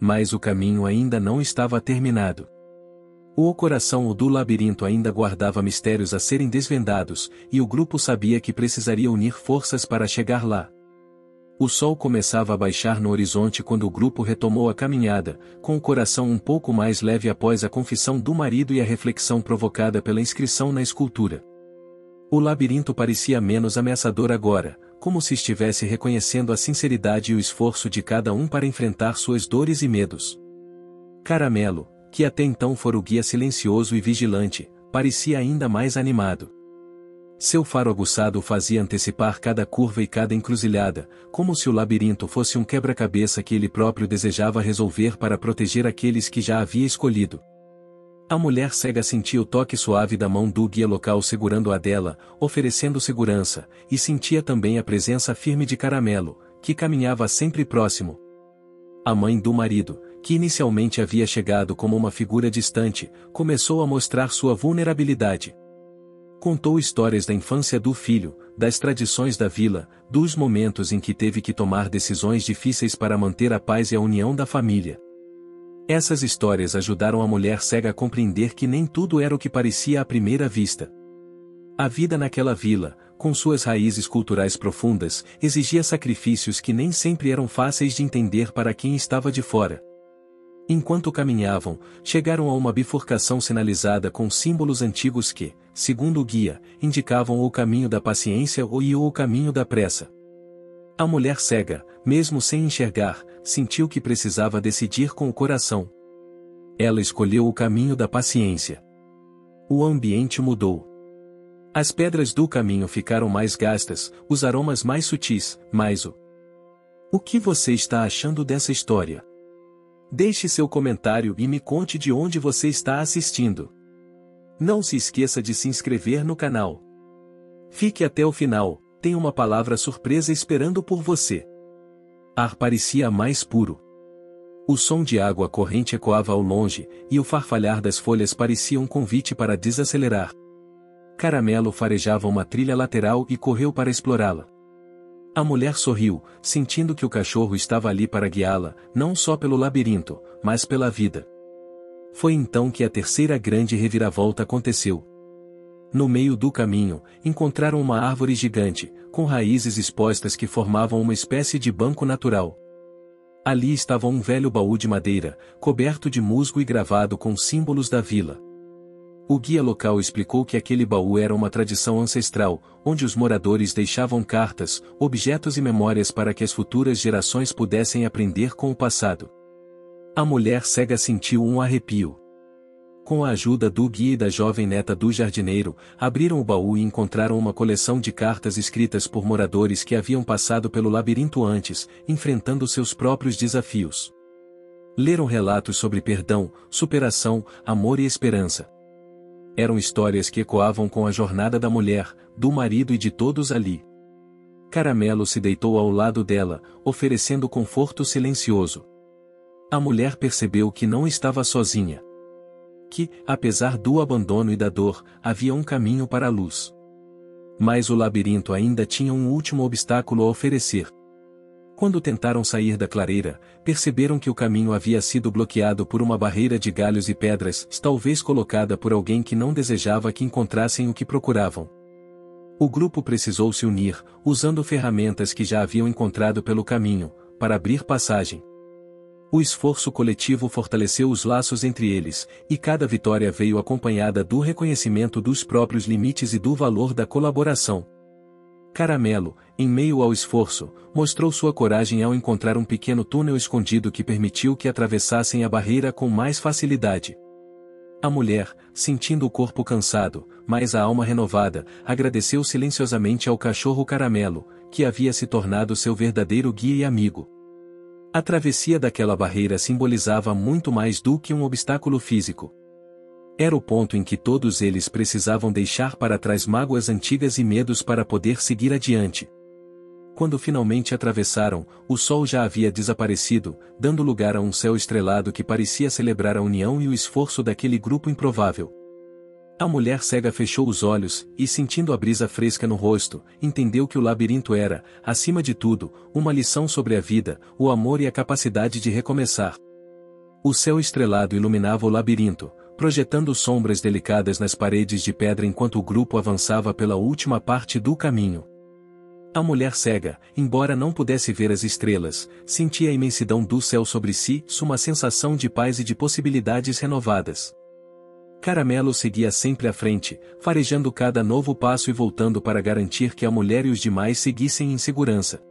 Mas o caminho ainda não estava terminado. O coração do labirinto ainda guardava mistérios a serem desvendados, e o grupo sabia que precisaria unir forças para chegar lá. O sol começava a baixar no horizonte quando o grupo retomou a caminhada, com o coração um pouco mais leve após a confissão do marido e a reflexão provocada pela inscrição na escultura. O labirinto parecia menos ameaçador agora, como se estivesse reconhecendo a sinceridade e o esforço de cada um para enfrentar suas dores e medos. Caramelo, que até então fora o guia silencioso e vigilante, parecia ainda mais animado. Seu faro aguçado o fazia antecipar cada curva e cada encruzilhada, como se o labirinto fosse um quebra-cabeça que ele próprio desejava resolver para proteger aqueles que já havia escolhido. A mulher cega sentia o toque suave da mão do guia local segurando a dela, oferecendo segurança, e sentia também a presença firme de Caramelo, que caminhava sempre próximo. A mãe do marido, que inicialmente havia chegado como uma figura distante, começou a mostrar sua vulnerabilidade. Contou histórias da infância do filho, das tradições da vila, dos momentos em que teve que tomar decisões difíceis para manter a paz e a união da família. Essas histórias ajudaram a mulher cega a compreender que nem tudo era o que parecia à primeira vista. A vida naquela vila, com suas raízes culturais profundas, exigia sacrifícios que nem sempre eram fáceis de entender para quem estava de fora. Enquanto caminhavam, chegaram a uma bifurcação sinalizada com símbolos antigos que, segundo o guia, indicavam o caminho da paciência ou o caminho da pressa. A mulher cega, mesmo sem enxergar, sentiu que precisava decidir com o coração. Ela escolheu o caminho da paciência. O ambiente mudou. As pedras do caminho ficaram mais gastas, os aromas mais sutis, mas O que você está achando dessa história? Deixe seu comentário e me conte de onde você está assistindo. Não se esqueça de se inscrever no canal. Fique até o final, tem uma palavra surpresa esperando por você. Ar parecia mais puro. O som de água corrente ecoava ao longe, e o farfalhar das folhas parecia um convite para desacelerar. Caramelo farejava uma trilha lateral e correu para explorá-la. A mulher sorriu, sentindo que o cachorro estava ali para guiá-la, não só pelo labirinto, mas pela vida. Foi então que a terceira grande reviravolta aconteceu. No meio do caminho, encontraram uma árvore gigante, com raízes expostas que formavam uma espécie de banco natural. Ali estava um velho baú de madeira, coberto de musgo e gravado com símbolos da vila. O guia local explicou que aquele baú era uma tradição ancestral, onde os moradores deixavam cartas, objetos e memórias para que as futuras gerações pudessem aprender com o passado. A mulher cega sentiu um arrepio. Com a ajuda do guia e da jovem neta do jardineiro, abriram o baú e encontraram uma coleção de cartas escritas por moradores que haviam passado pelo labirinto antes, enfrentando seus próprios desafios. Leram relatos sobre perdão, superação, amor e esperança. Eram histórias que ecoavam com a jornada da mulher, do marido e de todos ali. Caramelo se deitou ao lado dela, oferecendo conforto silencioso. A mulher percebeu que não estava sozinha. Que, apesar do abandono e da dor, havia um caminho para a luz. Mas o labirinto ainda tinha um último obstáculo a oferecer. Quando tentaram sair da clareira, perceberam que o caminho havia sido bloqueado por uma barreira de galhos e pedras, talvez colocada por alguém que não desejava que encontrassem o que procuravam. O grupo precisou se unir, usando ferramentas que já haviam encontrado pelo caminho, para abrir passagem. O esforço coletivo fortaleceu os laços entre eles, e cada vitória veio acompanhada do reconhecimento dos próprios limites e do valor da colaboração. Caramelo, em meio ao esforço, mostrou sua coragem ao encontrar um pequeno túnel escondido que permitiu que atravessassem a barreira com mais facilidade. A mulher, sentindo o corpo cansado, mas a alma renovada, agradeceu silenciosamente ao cachorro Caramelo, que havia se tornado seu verdadeiro guia e amigo. A travessia daquela barreira simbolizava muito mais do que um obstáculo físico. Era o ponto em que todos eles precisavam deixar para trás mágoas antigas e medos para poder seguir adiante. Quando finalmente atravessaram, o sol já havia desaparecido, dando lugar a um céu estrelado que parecia celebrar a união e o esforço daquele grupo improvável. A mulher cega fechou os olhos, e sentindo a brisa fresca no rosto, entendeu que o labirinto era, acima de tudo, uma lição sobre a vida, o amor e a capacidade de recomeçar. O céu estrelado iluminava o labirinto, projetando sombras delicadas nas paredes de pedra enquanto o grupo avançava pela última parte do caminho. A mulher cega, embora não pudesse ver as estrelas, sentia a imensidão do céu sobre si, uma sensação de paz e de possibilidades renovadas. Caramelo seguia sempre à frente, farejando cada novo passo e voltando para garantir que a mulher e os demais seguissem em segurança.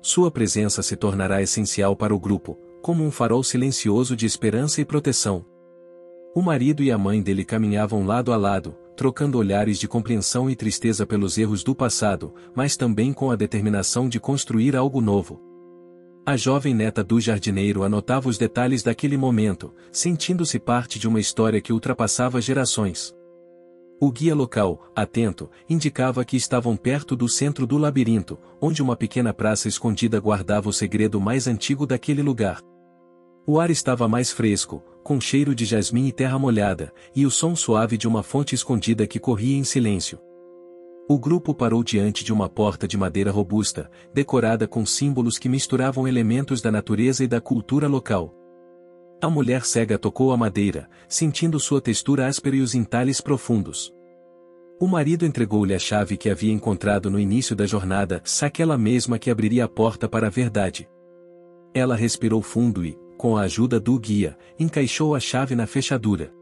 Sua presença se tornará essencial para o grupo, como um farol silencioso de esperança e proteção. O marido e a mãe dele caminhavam lado a lado, trocando olhares de compreensão e tristeza pelos erros do passado, mas também com a determinação de construir algo novo. A jovem neta do jardineiro anotava os detalhes daquele momento, sentindo-se parte de uma história que ultrapassava gerações. O guia local, atento, indicava que estavam perto do centro do labirinto, onde uma pequena praça escondida guardava o segredo mais antigo daquele lugar. O ar estava mais fresco, com cheiro de jasmim e terra molhada, e o som suave de uma fonte escondida que corria em silêncio. O grupo parou diante de uma porta de madeira robusta, decorada com símbolos que misturavam elementos da natureza e da cultura local. A mulher cega tocou a madeira, sentindo sua textura áspera e os entalhes profundos. O marido entregou-lhe a chave que havia encontrado no início da jornada, aquela mesma que abriria a porta para a verdade. Ela respirou fundo e, com a ajuda do guia, encaixou a chave na fechadura.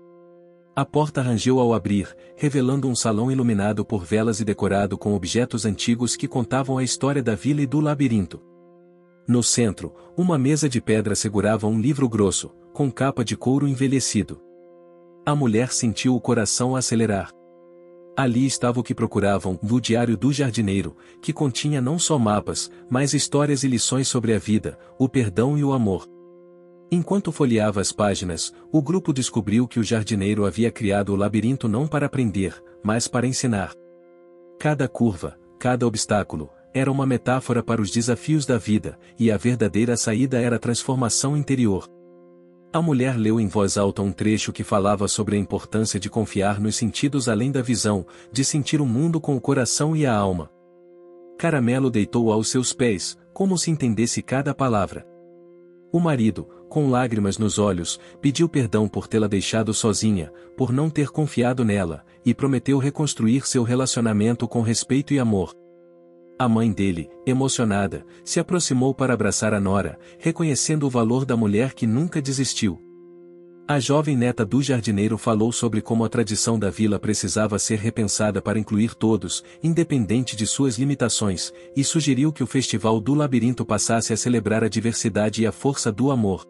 A porta rangeu ao abrir, revelando um salão iluminado por velas e decorado com objetos antigos que contavam a história da vila e do labirinto. No centro, uma mesa de pedra segurava um livro grosso, com capa de couro envelhecido. A mulher sentiu o coração acelerar. Ali estava o que procuravam, o Diário do Jardineiro, que continha não só mapas, mas histórias e lições sobre a vida, o perdão e o amor. Enquanto folheava as páginas, o grupo descobriu que o jardineiro havia criado o labirinto não para aprender, mas para ensinar. Cada curva, cada obstáculo, era uma metáfora para os desafios da vida, e a verdadeira saída era a transformação interior. A mulher leu em voz alta um trecho que falava sobre a importância de confiar nos sentidos além da visão, de sentir o mundo com o coração e a alma. Caramelo deitou aos seus pés, como se entendesse cada palavra. O marido, com lágrimas nos olhos, pediu perdão por tê-la deixado sozinha, por não ter confiado nela, e prometeu reconstruir seu relacionamento com respeito e amor. A mãe dele, emocionada, se aproximou para abraçar a nora, reconhecendo o valor da mulher que nunca desistiu. A jovem neta do jardineiro falou sobre como a tradição da vila precisava ser repensada para incluir todos, independente de suas limitações, e sugeriu que o Festival do Labirinto passasse a celebrar a diversidade e a força do amor.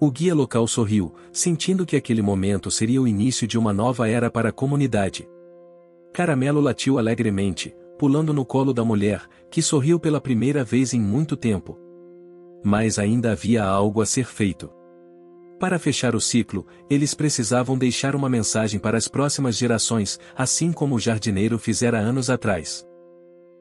O guia local sorriu, sentindo que aquele momento seria o início de uma nova era para a comunidade. Caramelo latiu alegremente, pulando no colo da mulher, que sorriu pela primeira vez em muito tempo. Mas ainda havia algo a ser feito. Para fechar o ciclo, eles precisavam deixar uma mensagem para as próximas gerações, assim como o jardineiro fizera anos atrás.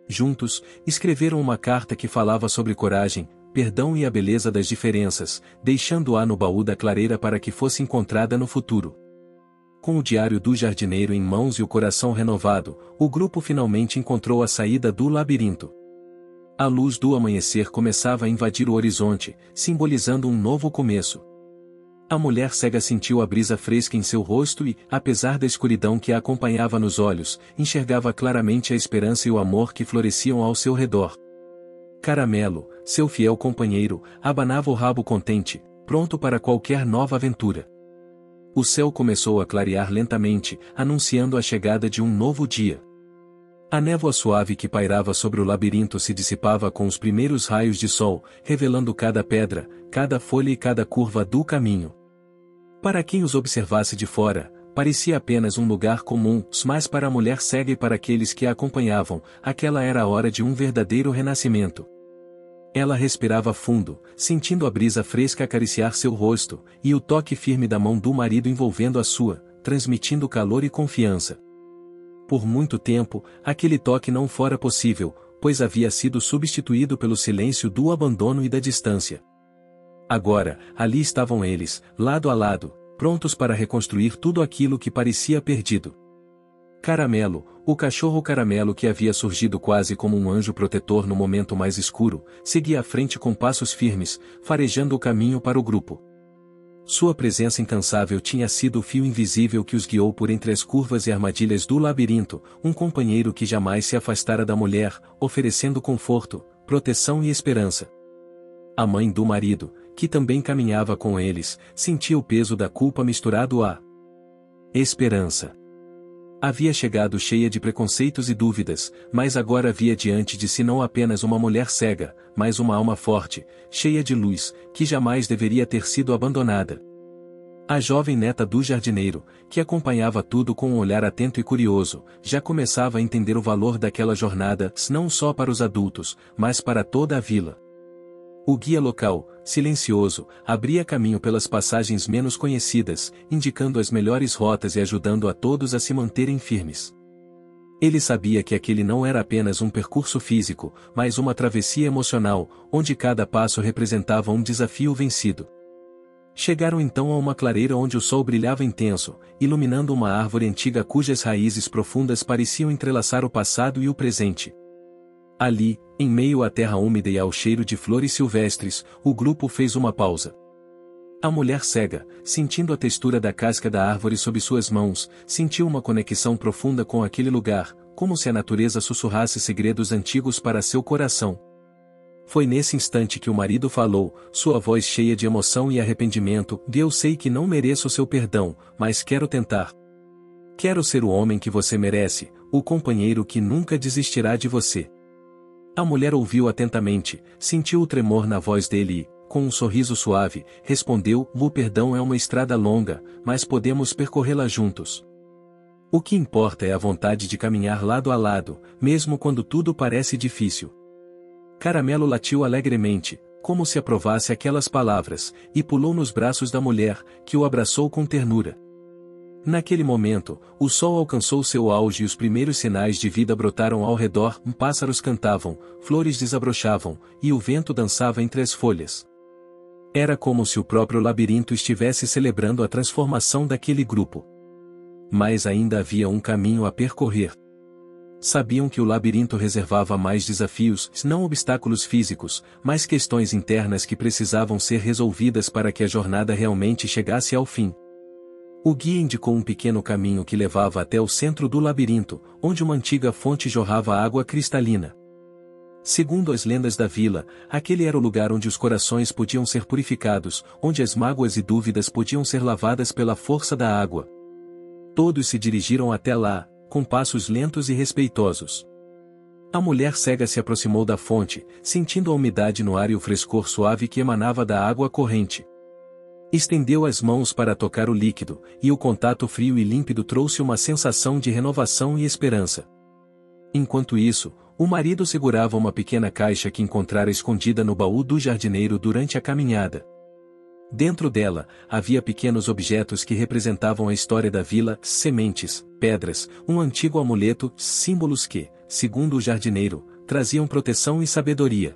Juntos, escreveram uma carta que falava sobre coragem, perdão e a beleza das diferenças, deixando-a no baú da clareira para que fosse encontrada no futuro. Com o Diário do Jardineiro em mãos e o coração renovado, o grupo finalmente encontrou a saída do labirinto. A luz do amanhecer começava a invadir o horizonte, simbolizando um novo começo. A mulher cega sentiu a brisa fresca em seu rosto e, apesar da escuridão que a acompanhava nos olhos, enxergava claramente a esperança e o amor que floresciam ao seu redor. Caramelo, seu fiel companheiro, abanava o rabo contente, pronto para qualquer nova aventura. O céu começou a clarear lentamente, anunciando a chegada de um novo dia. A névoa suave que pairava sobre o labirinto se dissipava com os primeiros raios de sol, revelando cada pedra, cada folha e cada curva do caminho. Para quem os observasse de fora, parecia apenas um lugar comum, mas para a mulher cega e para aqueles que a acompanhavam, aquela era a hora de um verdadeiro renascimento. Ela respirava fundo, sentindo a brisa fresca acariciar seu rosto, e o toque firme da mão do marido envolvendo a sua, transmitindo calor e confiança. Por muito tempo, aquele toque não fora possível, pois havia sido substituído pelo silêncio do abandono e da distância. Agora, ali estavam eles, lado a lado, prontos para reconstruir tudo aquilo que parecia perdido. Caramelo, o cachorro caramelo que havia surgido quase como um anjo protetor no momento mais escuro, seguia à frente com passos firmes, farejando o caminho para o grupo. Sua presença incansável tinha sido o fio invisível que os guiou por entre as curvas e armadilhas do labirinto, um companheiro que jamais se afastara da mulher, oferecendo conforto, proteção e esperança. A mãe do marido, que também caminhava com eles, sentia o peso da culpa misturado à esperança. Havia chegado cheia de preconceitos e dúvidas, mas agora via diante de si não apenas uma mulher cega, mas uma alma forte, cheia de luz, que jamais deveria ter sido abandonada. A jovem neta do jardineiro, que acompanhava tudo com um olhar atento e curioso, já começava a entender o valor daquela jornada, não só para os adultos, mas para toda a vila. O guia local, silencioso, abria caminho pelas passagens menos conhecidas, indicando as melhores rotas e ajudando a todos a se manterem firmes. Ele sabia que aquele não era apenas um percurso físico, mas uma travessia emocional, onde cada passo representava um desafio vencido. Chegaram então a uma clareira onde o sol brilhava intenso, iluminando uma árvore antiga cujas raízes profundas pareciam entrelaçar o passado e o presente. Ali, em meio à terra úmida e ao cheiro de flores silvestres, o grupo fez uma pausa. A mulher cega, sentindo a textura da casca da árvore sob suas mãos, sentiu uma conexão profunda com aquele lugar, como se a natureza sussurrasse segredos antigos para seu coração. Foi nesse instante que o marido falou, sua voz cheia de emoção e arrependimento: Eu sei que não mereço seu perdão, mas quero tentar. Quero ser o homem que você merece, o companheiro que nunca desistirá de você. A mulher ouviu atentamente, sentiu o tremor na voz dele e, com um sorriso suave, respondeu: O perdão é uma estrada longa, mas podemos percorrê-la juntos. O que importa é a vontade de caminhar lado a lado, mesmo quando tudo parece difícil. Caramelo latiu alegremente, como se aprovasse aquelas palavras, e pulou nos braços da mulher, que o abraçou com ternura. Naquele momento, o sol alcançou seu auge e os primeiros sinais de vida brotaram ao redor, pássaros cantavam, flores desabrochavam, e o vento dançava entre as folhas. Era como se o próprio labirinto estivesse celebrando a transformação daquele grupo. Mas ainda havia um caminho a percorrer. Sabiam que o labirinto reservava mais desafios, não obstáculos físicos, mas questões internas que precisavam ser resolvidas para que a jornada realmente chegasse ao fim. O guia indicou um pequeno caminho que levava até o centro do labirinto, onde uma antiga fonte jorrava água cristalina. Segundo as lendas da vila, aquele era o lugar onde os corações podiam ser purificados, onde as mágoas e dúvidas podiam ser lavadas pela força da água. Todos se dirigiram até lá, com passos lentos e respeitosos. A mulher cega se aproximou da fonte, sentindo a umidade no ar e o frescor suave que emanava da água corrente. Estendeu as mãos para tocar o líquido, e o contato frio e límpido trouxe uma sensação de renovação e esperança. Enquanto isso, o marido segurava uma pequena caixa que encontrara escondida no baú do jardineiro durante a caminhada. Dentro dela, havia pequenos objetos que representavam a história da vila, sementes, pedras, um antigo amuleto, símbolos que, segundo o jardineiro, traziam proteção e sabedoria.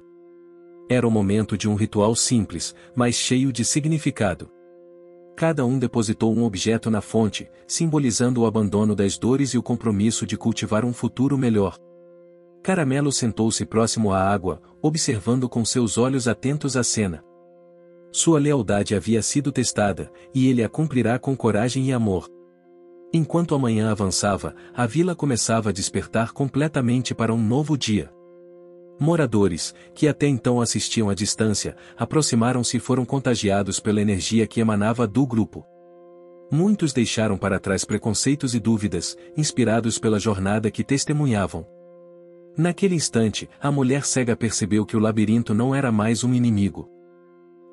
Era o momento de um ritual simples, mas cheio de significado. Cada um depositou um objeto na fonte, simbolizando o abandono das dores e o compromisso de cultivar um futuro melhor. Caramelo sentou-se próximo à água, observando com seus olhos atentos a cena. Sua lealdade havia sido testada, e ele a cumprirá com coragem e amor. Enquanto a manhã avançava, a vila começava a despertar completamente para um novo dia. Moradores, que até então assistiam à distância, aproximaram-se e foram contagiados pela energia que emanava do grupo. Muitos deixaram para trás preconceitos e dúvidas, inspirados pela jornada que testemunhavam. Naquele instante, a mulher cega percebeu que o labirinto não era mais um inimigo.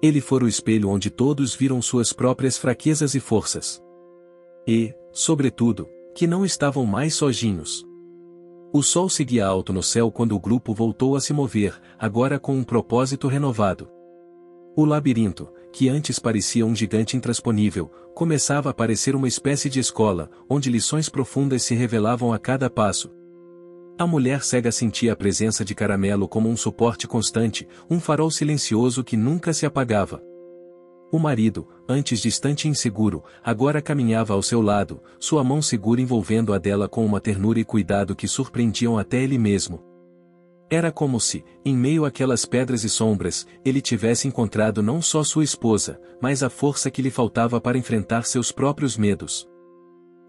Ele fora o espelho onde todos viram suas próprias fraquezas e forças. E, sobretudo, que não estavam mais sozinhos. O sol seguia alto no céu quando o grupo voltou a se mover, agora com um propósito renovado. O labirinto, que antes parecia um gigante intransponível, começava a parecer uma espécie de escola, onde lições profundas se revelavam a cada passo. A mulher cega sentia a presença de Caramelo como um suporte constante, um farol silencioso que nunca se apagava. O marido, antes distante e inseguro, agora caminhava ao seu lado, sua mão segura envolvendo a dela com uma ternura e cuidado que surpreendiam até ele mesmo. Era como se, em meio àquelas pedras e sombras, ele tivesse encontrado não só sua esposa, mas a força que lhe faltava para enfrentar seus próprios medos.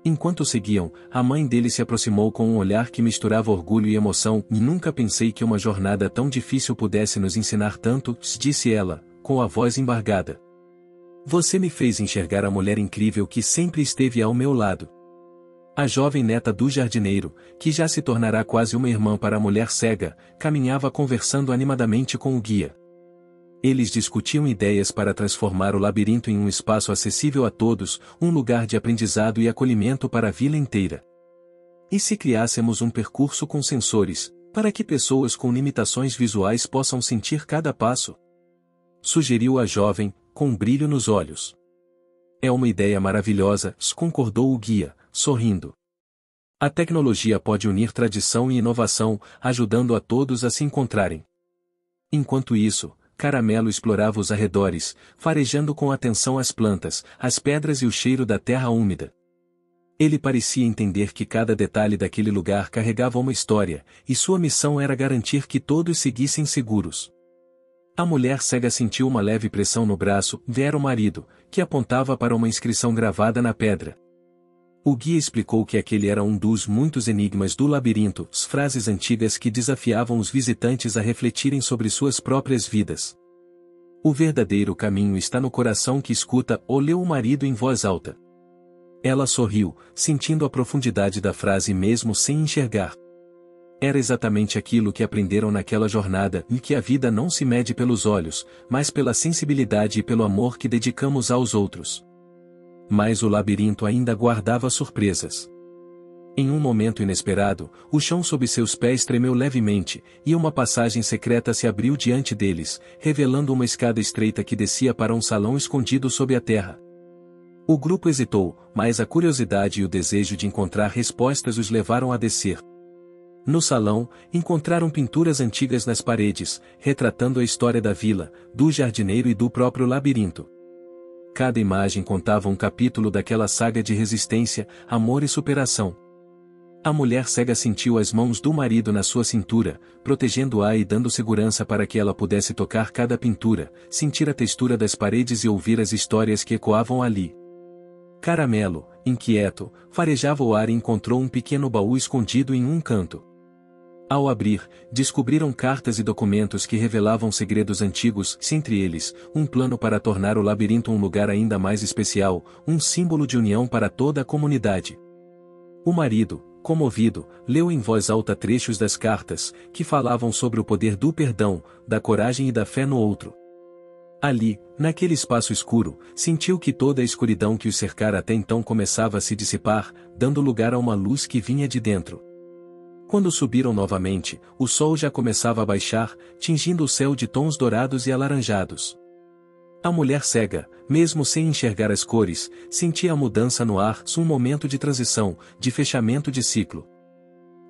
Enquanto seguiam, a mãe dele se aproximou com um olhar que misturava orgulho e emoção. Nunca pensei que uma jornada tão difícil pudesse nos ensinar tanto, disse ela, com a voz embargada. Você me fez enxergar a mulher incrível que sempre esteve ao meu lado. A jovem neta do jardineiro, que já se tornará quase uma irmã para a mulher cega, caminhava conversando animadamente com o guia. Eles discutiam ideias para transformar o labirinto em um espaço acessível a todos, um lugar de aprendizado e acolhimento para a vila inteira. E se criássemos um percurso com sensores, para que pessoas com limitações visuais possam sentir cada passo? Sugeriu a jovem, com um brilho nos olhos. É uma ideia maravilhosa, concordou o guia, sorrindo. A tecnologia pode unir tradição e inovação, ajudando a todos a se encontrarem. Enquanto isso, Caramelo explorava os arredores, farejando com atenção as plantas, as pedras e o cheiro da terra úmida. Ele parecia entender que cada detalhe daquele lugar carregava uma história, e sua missão era garantir que todos seguissem seguros. A mulher cega sentiu uma leve pressão no braço, era o marido, que apontava para uma inscrição gravada na pedra. O guia explicou que aquele era um dos muitos enigmas do labirinto, frases antigas que desafiavam os visitantes a refletirem sobre suas próprias vidas. O verdadeiro caminho está no coração que escuta, leu o marido em voz alta. Ela sorriu, sentindo a profundidade da frase mesmo sem enxergar. Era exatamente aquilo que aprenderam naquela jornada, e que a vida não se mede pelos olhos, mas pela sensibilidade e pelo amor que dedicamos aos outros. Mas o labirinto ainda guardava surpresas. Em um momento inesperado, o chão sob seus pés tremeu levemente, e uma passagem secreta se abriu diante deles, revelando uma escada estreita que descia para um salão escondido sob a terra. O grupo hesitou, mas a curiosidade e o desejo de encontrar respostas os levaram a descer. No salão, encontraram pinturas antigas nas paredes, retratando a história da vila, do jardineiro e do próprio labirinto. Cada imagem contava um capítulo daquela saga de resistência, amor e superação. A mulher cega sentiu as mãos do marido na sua cintura, protegendo-a e dando segurança para que ela pudesse tocar cada pintura, sentir a textura das paredes e ouvir as histórias que ecoavam ali. Caramelo, inquieto, farejava o ar e encontrou um pequeno baú escondido em um canto. Ao abrir, descobriram cartas e documentos que revelavam segredos antigos, entre eles, um plano para tornar o labirinto um lugar ainda mais especial, um símbolo de união para toda a comunidade. O marido, comovido, leu em voz alta trechos das cartas, que falavam sobre o poder do perdão, da coragem e da fé no outro. Ali, naquele espaço escuro, sentiu que toda a escuridão que o cercara até então começava a se dissipar, dando lugar a uma luz que vinha de dentro. Quando subiram novamente, o sol já começava a baixar, tingindo o céu de tons dourados e alaranjados. A mulher cega, mesmo sem enxergar as cores, sentia a mudança no ar, um momento de transição, de fechamento de ciclo.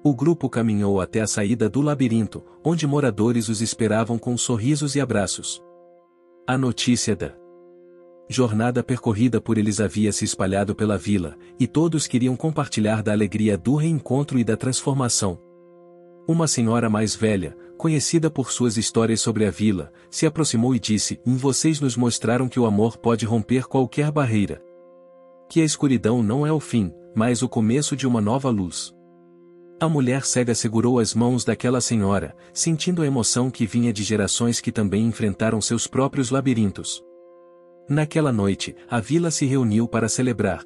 O grupo caminhou até a saída do labirinto, onde moradores os esperavam com sorrisos e abraços. A notícia da jornada percorrida por eles havia se espalhado pela vila, e todos queriam compartilhar da alegria do reencontro e da transformação. Uma senhora mais velha, conhecida por suas histórias sobre a vila, se aproximou e disse: "Vocês nos mostraram que o amor pode romper qualquer barreira. Que a escuridão não é o fim, mas o começo de uma nova luz." A mulher cega segurou as mãos daquela senhora, sentindo a emoção que vinha de gerações que também enfrentaram seus próprios labirintos. Naquela noite, a vila se reuniu para celebrar.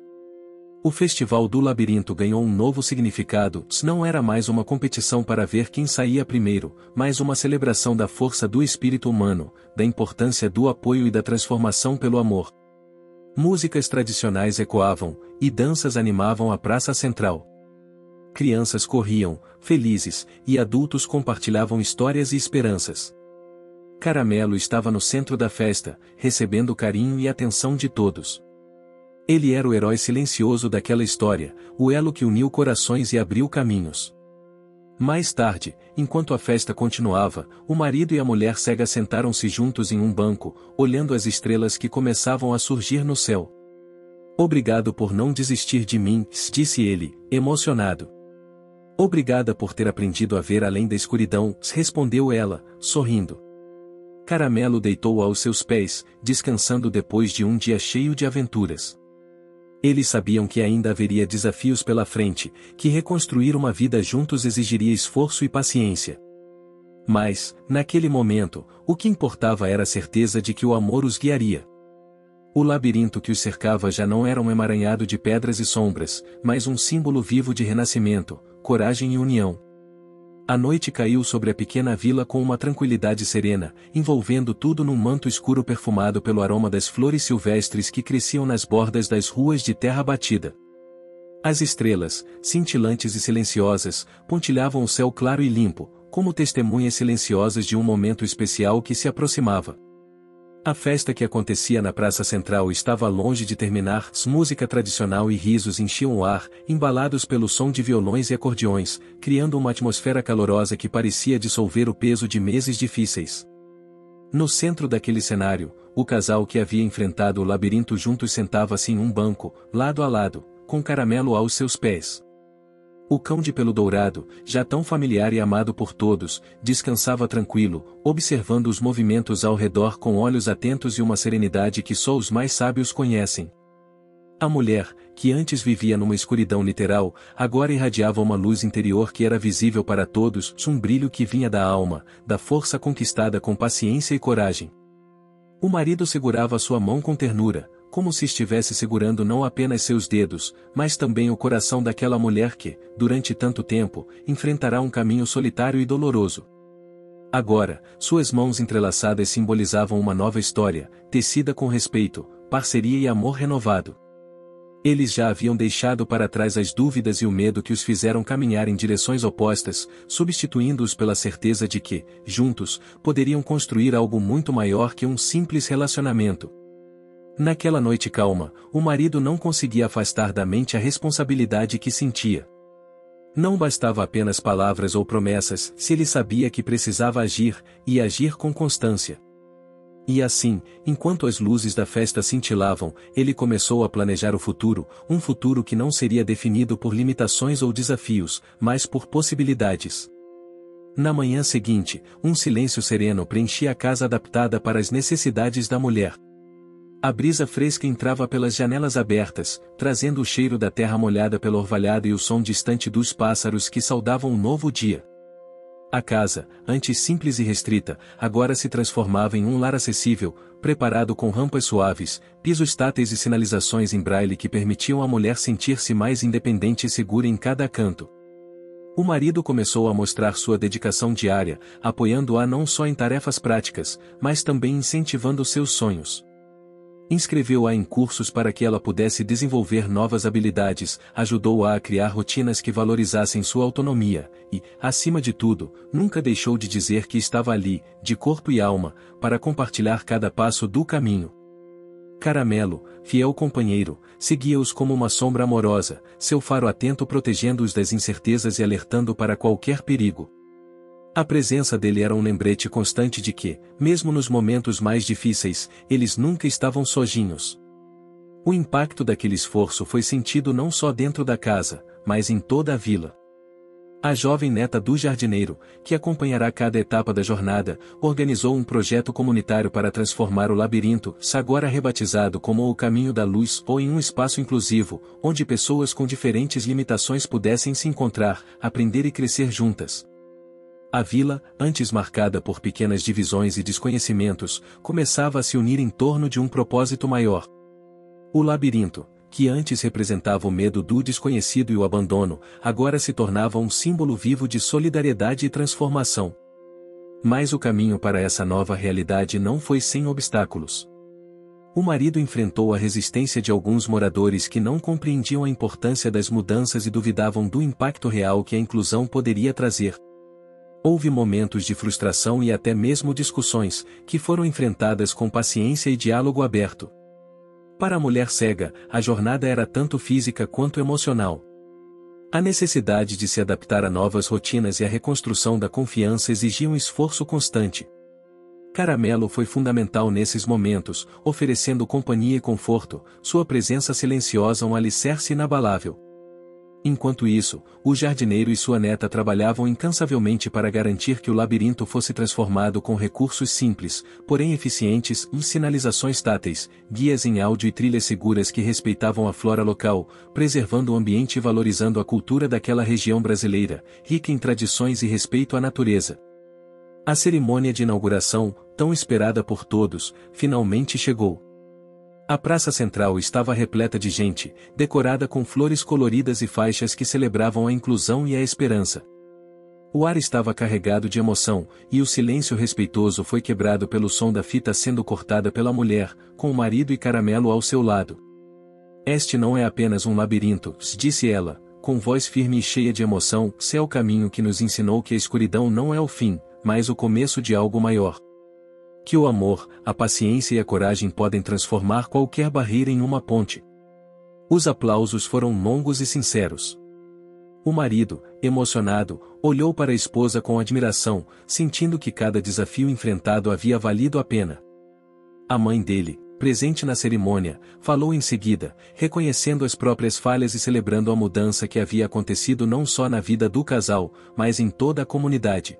O Festival do Labirinto ganhou um novo significado, não era mais uma competição para ver quem saía primeiro, mas uma celebração da força do espírito humano, da importância do apoio e da transformação pelo amor. Músicas tradicionais ecoavam, e danças animavam a praça central. Crianças corriam, felizes, e adultos compartilhavam histórias e esperanças. Caramelo estava no centro da festa, recebendo o carinho e atenção de todos. Ele era o herói silencioso daquela história, o elo que uniu corações e abriu caminhos. Mais tarde, enquanto a festa continuava, o marido e a mulher cega sentaram-se juntos em um banco, olhando as estrelas que começavam a surgir no céu. "Obrigado por não desistir de mim", disse ele, emocionado. "Obrigada por ter aprendido a ver além da escuridão", respondeu ela, sorrindo. Caramelo deitou aos seus pés, descansando depois de um dia cheio de aventuras. Eles sabiam que ainda haveria desafios pela frente, que reconstruir uma vida juntos exigiria esforço e paciência. Mas, naquele momento, o que importava era a certeza de que o amor os guiaria. O labirinto que os cercava já não era um emaranhado de pedras e sombras, mas um símbolo vivo de renascimento, coragem e união. A noite caiu sobre a pequena vila com uma tranquilidade serena, envolvendo tudo num manto escuro perfumado pelo aroma das flores silvestres que cresciam nas bordas das ruas de terra batida. As estrelas, cintilantes e silenciosas, pontilhavam o céu claro e limpo, como testemunhas silenciosas de um momento especial que se aproximava. A festa que acontecia na Praça Central estava longe de terminar, música tradicional e risos enchiam o ar, embalados pelo som de violões e acordeões, criando uma atmosfera calorosa que parecia dissolver o peso de meses difíceis. No centro daquele cenário, o casal que havia enfrentado o labirinto juntos sentava-se em um banco, lado a lado, com Caramelo aos seus pés. O cão de pelo dourado, já tão familiar e amado por todos, descansava tranquilo, observando os movimentos ao redor com olhos atentos e uma serenidade que só os mais sábios conhecem. A mulher, que antes vivia numa escuridão literal, agora irradiava uma luz interior que era visível para todos, um brilho que vinha da alma, da força conquistada com paciência e coragem. O marido segurava sua mão com ternura, como se estivesse segurando não apenas seus dedos, mas também o coração daquela mulher que, durante tanto tempo, enfrentará um caminho solitário e doloroso. Agora, suas mãos entrelaçadas simbolizavam uma nova história, tecida com respeito, parceria e amor renovado. Eles já haviam deixado para trás as dúvidas e o medo que os fizeram caminhar em direções opostas, substituindo-os pela certeza de que, juntos, poderiam construir algo muito maior que um simples relacionamento. Naquela noite calma, o marido não conseguia afastar da mente a responsabilidade que sentia. Não bastava apenas palavras ou promessas, se ele sabia que precisava agir, e agir com constância. E assim, enquanto as luzes da festa cintilavam, ele começou a planejar o futuro, um futuro que não seria definido por limitações ou desafios, mas por possibilidades. Na manhã seguinte, um silêncio sereno preenchia a casa adaptada para as necessidades da mulher. A brisa fresca entrava pelas janelas abertas, trazendo o cheiro da terra molhada pelo orvalhado e o som distante dos pássaros que saudavam um novo dia. A casa, antes simples e restrita, agora se transformava em um lar acessível, preparado com rampas suaves, pisos táteis e sinalizações em braille que permitiam à mulher sentir-se mais independente e segura em cada canto. O marido começou a mostrar sua dedicação diária, apoiando-a não só em tarefas práticas, mas também incentivando seus sonhos. Inscreveu-a em cursos para que ela pudesse desenvolver novas habilidades, ajudou-a a criar rotinas que valorizassem sua autonomia, e, acima de tudo, nunca deixou de dizer que estava ali, de corpo e alma, para compartilhar cada passo do caminho. Caramelo, fiel companheiro, seguia-os como uma sombra amorosa, seu faro atento protegendo-os das incertezas e alertando para qualquer perigo. A presença dele era um lembrete constante de que, mesmo nos momentos mais difíceis, eles nunca estavam sozinhos. O impacto daquele esforço foi sentido não só dentro da casa, mas em toda a vila. A jovem neta do jardineiro, que acompanhará cada etapa da jornada, organizou um projeto comunitário para transformar o labirinto, agora rebatizado como o Caminho da Luz, ou em um espaço inclusivo, onde pessoas com diferentes limitações pudessem se encontrar, aprender e crescer juntas. A vila, antes marcada por pequenas divisões e desconhecimentos, começava a se unir em torno de um propósito maior. O labirinto, que antes representava o medo do desconhecido e o abandono, agora se tornava um símbolo vivo de solidariedade e transformação. Mas o caminho para essa nova realidade não foi sem obstáculos. O marido enfrentou a resistência de alguns moradores que não compreendiam a importância das mudanças e duvidavam do impacto real que a inclusão poderia trazer. Houve momentos de frustração e até mesmo discussões, que foram enfrentadas com paciência e diálogo aberto. Para a mulher cega, a jornada era tanto física quanto emocional. A necessidade de se adaptar a novas rotinas e a reconstrução da confiança exigiam um esforço constante. Caramelo foi fundamental nesses momentos, oferecendo companhia e conforto, sua presença silenciosa um alicerce inabalável. Enquanto isso, o jardineiro e sua neta trabalhavam incansavelmente para garantir que o labirinto fosse transformado com recursos simples, porém eficientes, em sinalizações táteis, guias em áudio e trilhas seguras que respeitavam a flora local, preservando o ambiente e valorizando a cultura daquela região brasileira, rica em tradições e respeito à natureza. A cerimônia de inauguração, tão esperada por todos, finalmente chegou. A praça central estava repleta de gente, decorada com flores coloridas e faixas que celebravam a inclusão e a esperança. O ar estava carregado de emoção, e o silêncio respeitoso foi quebrado pelo som da fita sendo cortada pela mulher, com o marido e Caramelo ao seu lado. Este não é apenas um labirinto, disse ela, com voz firme e cheia de emoção, é o caminho que nos ensinou que a escuridão não é o fim, mas o começo de algo maior. Que o amor, a paciência e a coragem podem transformar qualquer barreira em uma ponte. Os aplausos foram longos e sinceros. O marido, emocionado, olhou para a esposa com admiração, sentindo que cada desafio enfrentado havia valido a pena. A mãe dele, presente na cerimônia, falou em seguida, reconhecendo as próprias falhas e celebrando a mudança que havia acontecido não só na vida do casal, mas em toda a comunidade.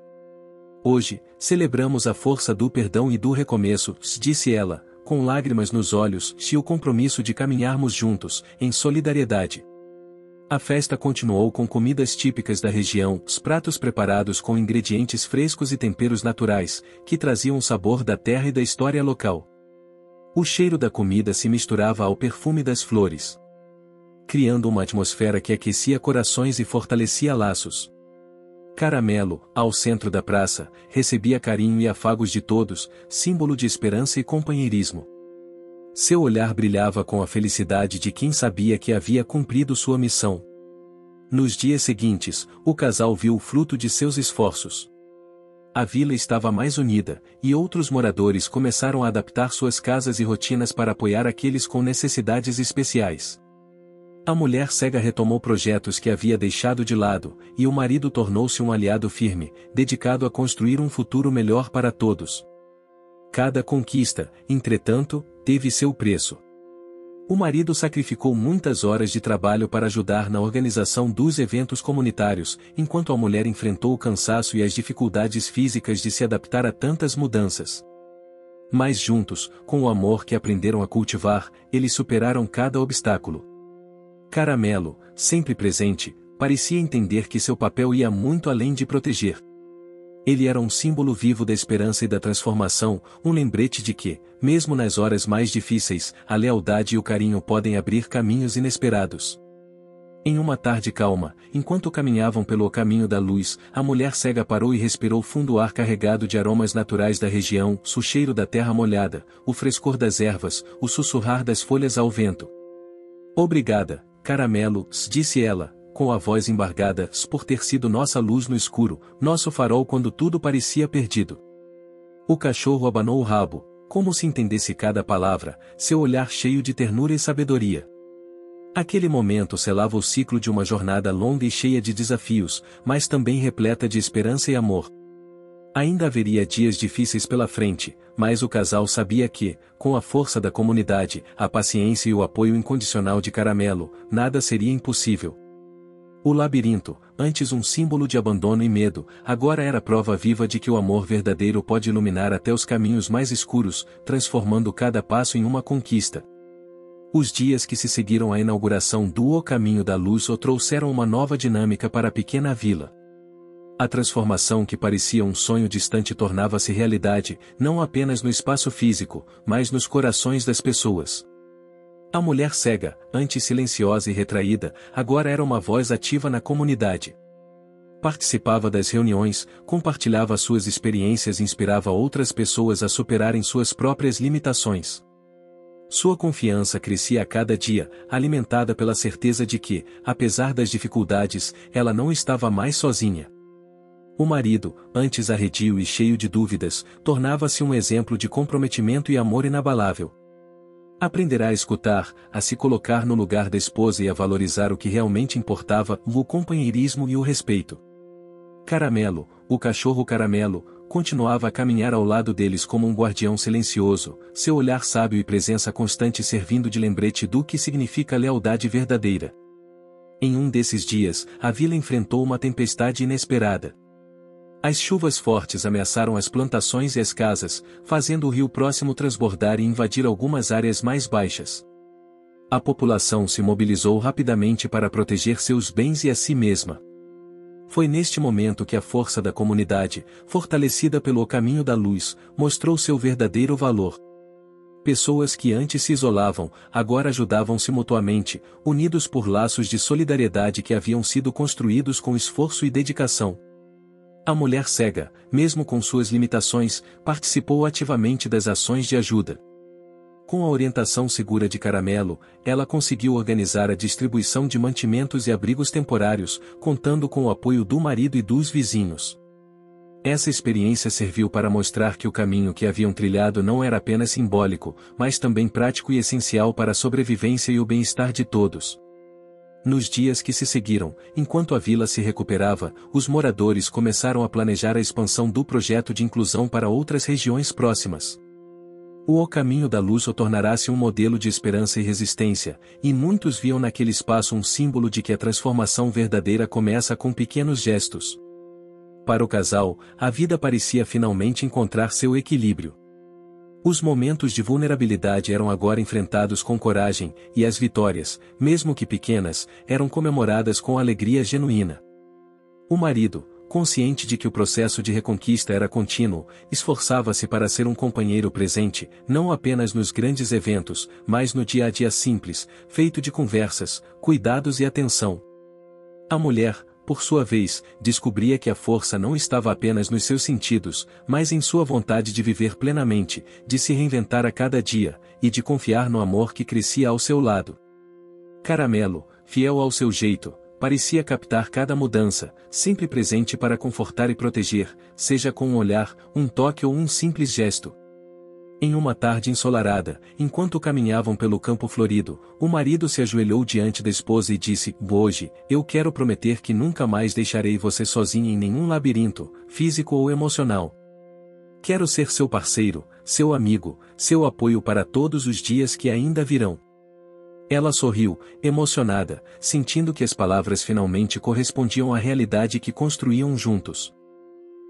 Hoje, celebramos a força do perdão e do recomeço, disse ela, com lágrimas nos olhos, e o compromisso de caminharmos juntos, em solidariedade. A festa continuou com comidas típicas da região, os pratos preparados com ingredientes frescos e temperos naturais, que traziam o sabor da terra e da história local. O cheiro da comida se misturava ao perfume das flores, criando uma atmosfera que aquecia corações e fortalecia laços. Caramelo, ao centro da praça, recebia carinho e afagos de todos, símbolo de esperança e companheirismo. Seu olhar brilhava com a felicidade de quem sabia que havia cumprido sua missão. Nos dias seguintes, o casal viu o fruto de seus esforços. A vila estava mais unida, e outros moradores começaram a adaptar suas casas e rotinas para apoiar aqueles com necessidades especiais. A mulher cega retomou projetos que havia deixado de lado, e o marido tornou-se um aliado firme, dedicado a construir um futuro melhor para todos. Cada conquista, entretanto, teve seu preço. O marido sacrificou muitas horas de trabalho para ajudar na organização dos eventos comunitários, enquanto a mulher enfrentou o cansaço e as dificuldades físicas de se adaptar a tantas mudanças. Mas juntos, com o amor que aprenderam a cultivar, eles superaram cada obstáculo. Caramelo, sempre presente, parecia entender que seu papel ia muito além de proteger. Ele era um símbolo vivo da esperança e da transformação, um lembrete de que, mesmo nas horas mais difíceis, a lealdade e o carinho podem abrir caminhos inesperados. Em uma tarde calma, enquanto caminhavam pelo caminho da luz, a mulher cega parou e respirou fundo o ar carregado de aromas naturais da região, o cheiro da terra molhada, o frescor das ervas, o sussurrar das folhas ao vento. Obrigada, Caramelo, disse ela, com a voz embargada, por ter sido nossa luz no escuro, nosso farol quando tudo parecia perdido. O cachorro abanou o rabo, como se entendesse cada palavra, seu olhar cheio de ternura e sabedoria. Aquele momento selava o ciclo de uma jornada longa e cheia de desafios, mas também repleta de esperança e amor. Ainda haveria dias difíceis pela frente, mas o casal sabia que, com a força da comunidade, a paciência e o apoio incondicional de Caramelo, nada seria impossível. O labirinto, antes um símbolo de abandono e medo, agora era prova viva de que o amor verdadeiro pode iluminar até os caminhos mais escuros, transformando cada passo em uma conquista. Os dias que se seguiram à inauguração do O Caminho da Luz trouxeram uma nova dinâmica para a pequena vila. A transformação que parecia um sonho distante tornava-se realidade, não apenas no espaço físico, mas nos corações das pessoas. A mulher cega, antes silenciosa e retraída, agora era uma voz ativa na comunidade. Participava das reuniões, compartilhava suas experiências e inspirava outras pessoas a superarem suas próprias limitações. Sua confiança crescia a cada dia, alimentada pela certeza de que, apesar das dificuldades, ela não estava mais sozinha. O marido, antes arredio e cheio de dúvidas, tornava-se um exemplo de comprometimento e amor inabalável. Aprenderá a escutar, a se colocar no lugar da esposa e a valorizar o que realmente importava, o companheirismo e o respeito. Caramelo, o cachorro Caramelo, continuava a caminhar ao lado deles como um guardião silencioso, seu olhar sábio e presença constante servindo de lembrete do que significa lealdade verdadeira. Em um desses dias, a vila enfrentou uma tempestade inesperada. As chuvas fortes ameaçaram as plantações e as casas, fazendo o rio próximo transbordar e invadir algumas áreas mais baixas. A população se mobilizou rapidamente para proteger seus bens e a si mesma. Foi neste momento que a força da comunidade, fortalecida pelo caminho da luz, mostrou seu verdadeiro valor. Pessoas que antes se isolavam, agora ajudavam-se mutuamente, unidos por laços de solidariedade que haviam sido construídos com esforço e dedicação. A mulher cega, mesmo com suas limitações, participou ativamente das ações de ajuda. Com a orientação segura de Caramelo, ela conseguiu organizar a distribuição de mantimentos e abrigos temporários, contando com o apoio do marido e dos vizinhos. Essa experiência serviu para mostrar que o caminho que haviam trilhado não era apenas simbólico, mas também prático e essencial para a sobrevivência e o bem-estar de todos. Nos dias que se seguiram, enquanto a vila se recuperava, os moradores começaram a planejar a expansão do projeto de inclusão para outras regiões próximas. O Caminho da Luz tornará-se um modelo de esperança e resistência, e muitos viam naquele espaço um símbolo de que a transformação verdadeira começa com pequenos gestos. Para o casal, a vida parecia finalmente encontrar seu equilíbrio. Os momentos de vulnerabilidade eram agora enfrentados com coragem, e as vitórias, mesmo que pequenas, eram comemoradas com alegria genuína. O marido, consciente de que o processo de reconquista era contínuo, esforçava-se para ser um companheiro presente, não apenas nos grandes eventos, mas no dia a dia simples, feito de conversas, cuidados e atenção. A mulher, por sua vez, descobria que a força não estava apenas nos seus sentidos, mas em sua vontade de viver plenamente, de se reinventar a cada dia, e de confiar no amor que crescia ao seu lado. Caramelo, fiel ao seu jeito, parecia captar cada mudança, sempre presente para confortar e proteger, seja com um olhar, um toque ou um simples gesto. Em uma tarde ensolarada, enquanto caminhavam pelo campo florido, o marido se ajoelhou diante da esposa e disse: "Hoje, eu quero prometer que nunca mais deixarei você sozinha em nenhum labirinto, físico ou emocional. Quero ser seu parceiro, seu amigo, seu apoio para todos os dias que ainda virão." Ela sorriu, emocionada, sentindo que as palavras finalmente correspondiam à realidade que construíam juntos.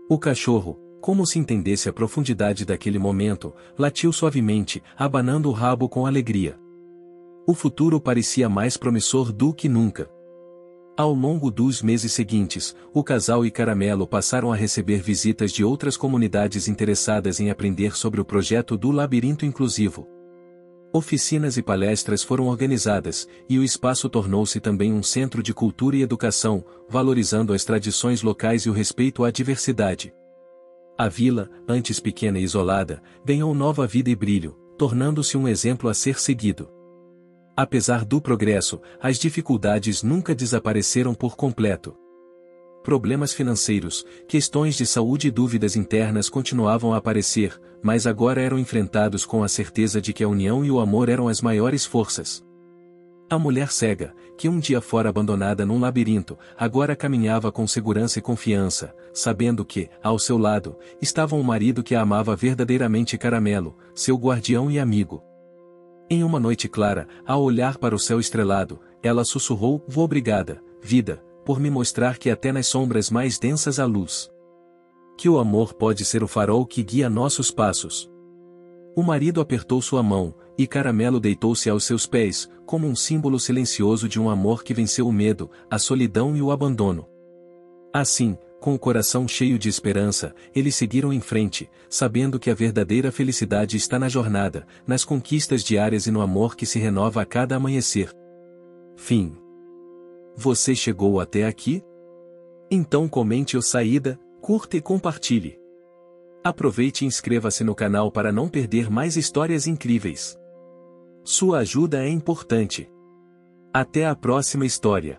O cachorro, como se entendesse a profundidade daquele momento, latiu suavemente, abanando o rabo com alegria. O futuro parecia mais promissor do que nunca. Ao longo dos meses seguintes, o casal e Caramelo passaram a receber visitas de outras comunidades interessadas em aprender sobre o projeto do Labirinto Inclusivo. Oficinas e palestras foram organizadas, e o espaço tornou-se também um centro de cultura e educação, valorizando as tradições locais e o respeito à diversidade. A vila, antes pequena e isolada, ganhou nova vida e brilho, tornando-se um exemplo a ser seguido. Apesar do progresso, as dificuldades nunca desapareceram por completo. Problemas financeiros, questões de saúde e dúvidas internas continuavam a aparecer, mas agora eram enfrentados com a certeza de que a união e o amor eram as maiores forças. A mulher cega, que um dia fora abandonada num labirinto, agora caminhava com segurança e confiança, sabendo que, ao seu lado, estava um marido que a amava verdadeiramente. Caramelo, seu guardião e amigo. Em uma noite clara, ao olhar para o céu estrelado, ela sussurrou: "Obrigada, vida, por me mostrar que até nas sombras mais densas há luz. Que o amor pode ser o farol que guia nossos passos." O marido apertou sua mão, e Caramelo deitou-se aos seus pés, como um símbolo silencioso de um amor que venceu o medo, a solidão e o abandono. Assim, com o coração cheio de esperança, eles seguiram em frente, sabendo que a verdadeira felicidade está na jornada, nas conquistas diárias e no amor que se renova a cada amanhecer. Fim. Você chegou até aqui? Então comente o saída, curta e compartilhe. Aproveite e inscreva-se no canal para não perder mais histórias incríveis. Sua ajuda é importante. Até a próxima história.